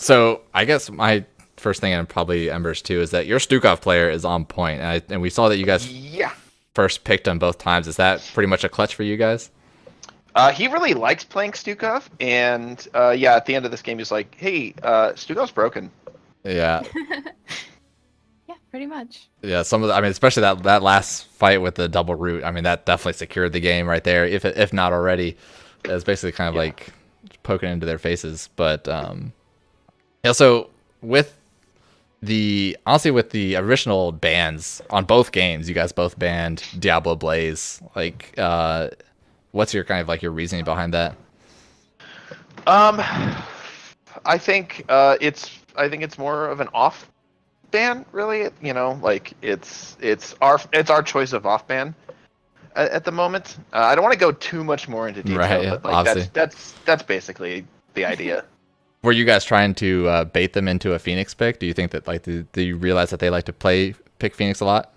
So I guess my first thing, and probably Ember's too, is that your Stukov player is on point, and we saw that you guys first picked him both times. Is that pretty much a clutch for you guys?
He really likes playing Stukov, and at the end of this game, he's like, "Hey, Stukov's broken."
Yeah.
Yeah, pretty much.
Yeah, especially that last fight with the double root. I mean, that definitely secured the game right there. If not already, it's basically kind of like poking into their faces. But so with the original bans on both games, you guys both banned Diablo Blaze. Like, what's your kind of like your reasoning behind that?
I think it's more of an off ban, really. Like it's our choice of off ban at the moment. I don't want to go too much more into detail,
right, yeah,
but like
obviously.
that's basically the idea.
Were you guys trying to bait them into a Phoenix pick? Do you think that do you realize that they like to pick Phoenix a lot?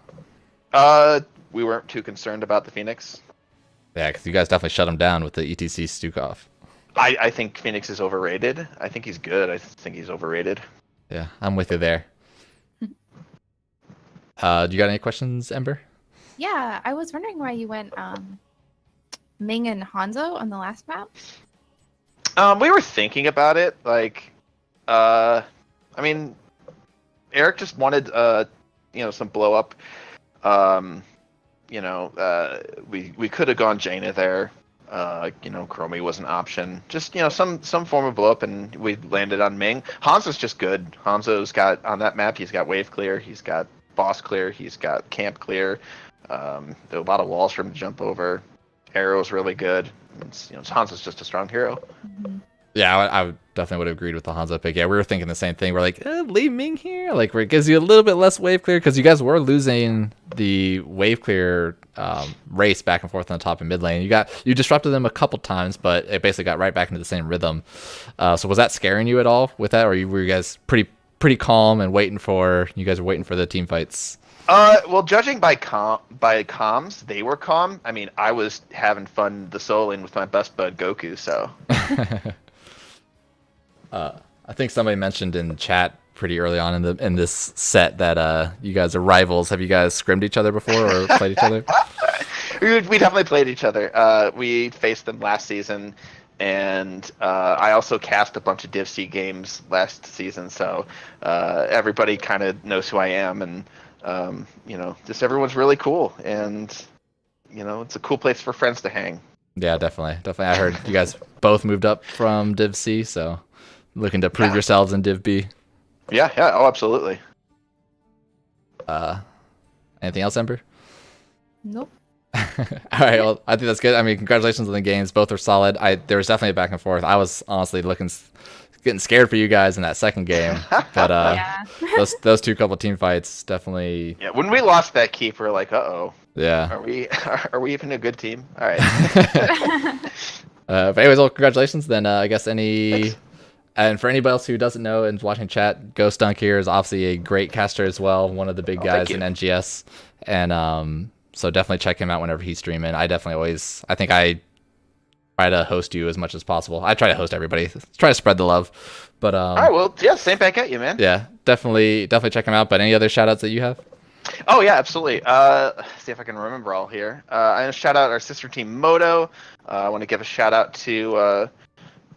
We weren't too concerned about the Phoenix.
Yeah, because you guys definitely shut him down with the ETC Stukov.
I think Phoenix is overrated. I think he's good. I think he's overrated.
Yeah, I'm with you there. Do you got any questions, Ember?
Yeah, I was wondering why you went Ming and Hanzo on the last map.
We were thinking about it. Like, I mean, Eric just wanted some blow up. We could have gone Jaina there. Chromie was an option. Just some form of blow up, and we landed on Ming. Hanzo's just good. Hanzo's got on that map. He's got wave clear. He's got boss clear. He's got camp clear. There are a lot of walls for him to jump over. Arrow's really good. Hanzo's just a strong hero.
Mm-hmm.
Yeah, I definitely would have agreed with the Hanzo pick. Yeah, we were thinking the same thing. We're like, leave Ming here. Like, it gives you a little bit less wave clear because you guys were losing the wave clear race back and forth on the top and mid lane. You disrupted them a couple times, but it basically got right back into the same rhythm. So was that scaring you at all with that, or were you guys pretty calm and waiting for the team fights?
Well, judging by comms, they were calm. I mean, I was having fun the soloing with my best bud Goku, so.
I think somebody mentioned in chat pretty early on in this set that you guys are rivals. Have you guys scrimmed each other before or played each other?
We definitely played each other. We faced them last season, and I also cast a bunch of Div C games last season, so everybody kind of knows who I am, and just everyone's really cool, and it's a cool place for friends to hang.
Yeah, definitely. I heard you guys both moved up from Div C, so looking to prove yourselves in Div B.
Yeah. Oh, absolutely.
Anything else, Ember?
Nope.
All right, well, I think that's good. I mean, congratulations on the games. Both are solid. There was definitely a back and forth. I was honestly getting scared for you guys in that second game, but
Yeah.
those two couple team fights definitely.
Yeah, when we lost that keep, we were like, uh-oh.
Yeah.
Are we even a good team? All right.
But anyways, well, congratulations. Then I guess
Thanks.
and for anybody else who doesn't know and is watching chat, Ghost Dunk here is obviously a great caster as well, one of the big guys
thank
in
you.
NGS, and so definitely check him out whenever he's streaming. I think I try to host you as much as possible. I try to host everybody, try to spread the love. But
All right, well, yeah, same back at you, man.
yeah, definitely check him out. But any other shout outs that you have?
Oh yeah, absolutely. See if I can remember all here. I want to shout out our sister team Modo. I want to give a shout out to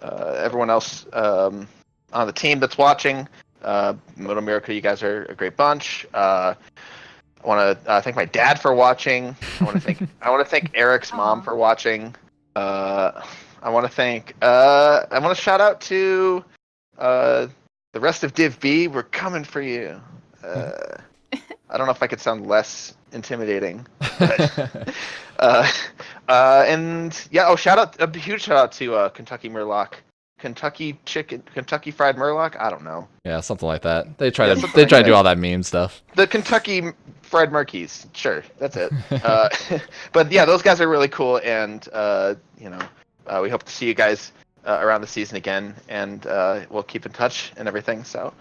everyone else on the team that's watching. Modo Miracle, you guys are a great bunch. I want to thank my dad for watching. I want to thank Eric's mom for watching. I want to shout out to the rest of Div B. We're coming for you. I don't know if I could sound less intimidating. But, and yeah, a huge shout out to Kentucky Murloc. Kentucky Fried Murloc. I don't know.
Yeah, something like that. They try
Yeah,
to
something like
do
that.
all that meme stuff.
The Kentucky Fried Murkies. Sure, that's it. But yeah, those guys are really cool, and we hope to see you guys around the season again, and we'll keep in touch and everything. So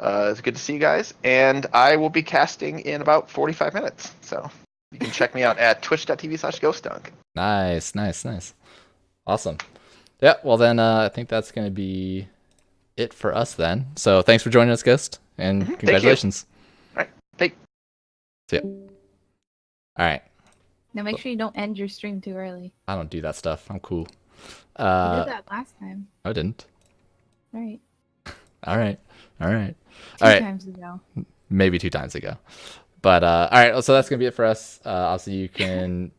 it's good to see you guys, and I will be casting in about 45 minutes. So you can check me out at twitch.tv/ghostdunk.
Nice. Awesome. Yeah, well then I think that's going to be it for us then. So thanks for joining us, Ghost, and congratulations.
All right. Thank
See ya. All right.
Now make sure you don't end your stream too early.
I don't do that stuff. I'm cool.
You did that last time.
I didn't.
Right.
All right.
Two times ago.
Maybe 2 times ago. But all right, so that's gonna be it for us. Obviously, you can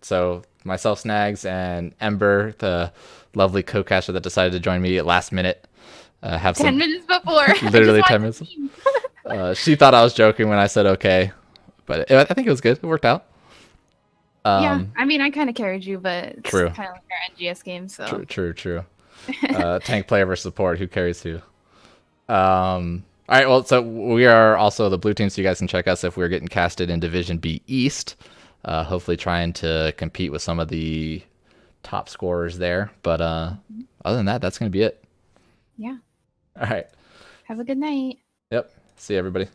myself, Snags, and Ember, the lovely co-caster that decided to join me at last minute, have
10 minutes before.
literally 10 minutes. She thought I was joking when I said okay, but I think it was good. It worked out.
Yeah, I mean, I kind of carried you, but it's
True.
kind of like our NGS game, so.
True. Tank player versus support. Who carries who? All right, well, so we are also the blue team, so you guys can check us if we're getting casted in Division B East. Hopefully trying to compete with some of the top scorers there. But other than that, that's going to be it.
Yeah.
All right.
Have a good night.
Yep. See you, everybody.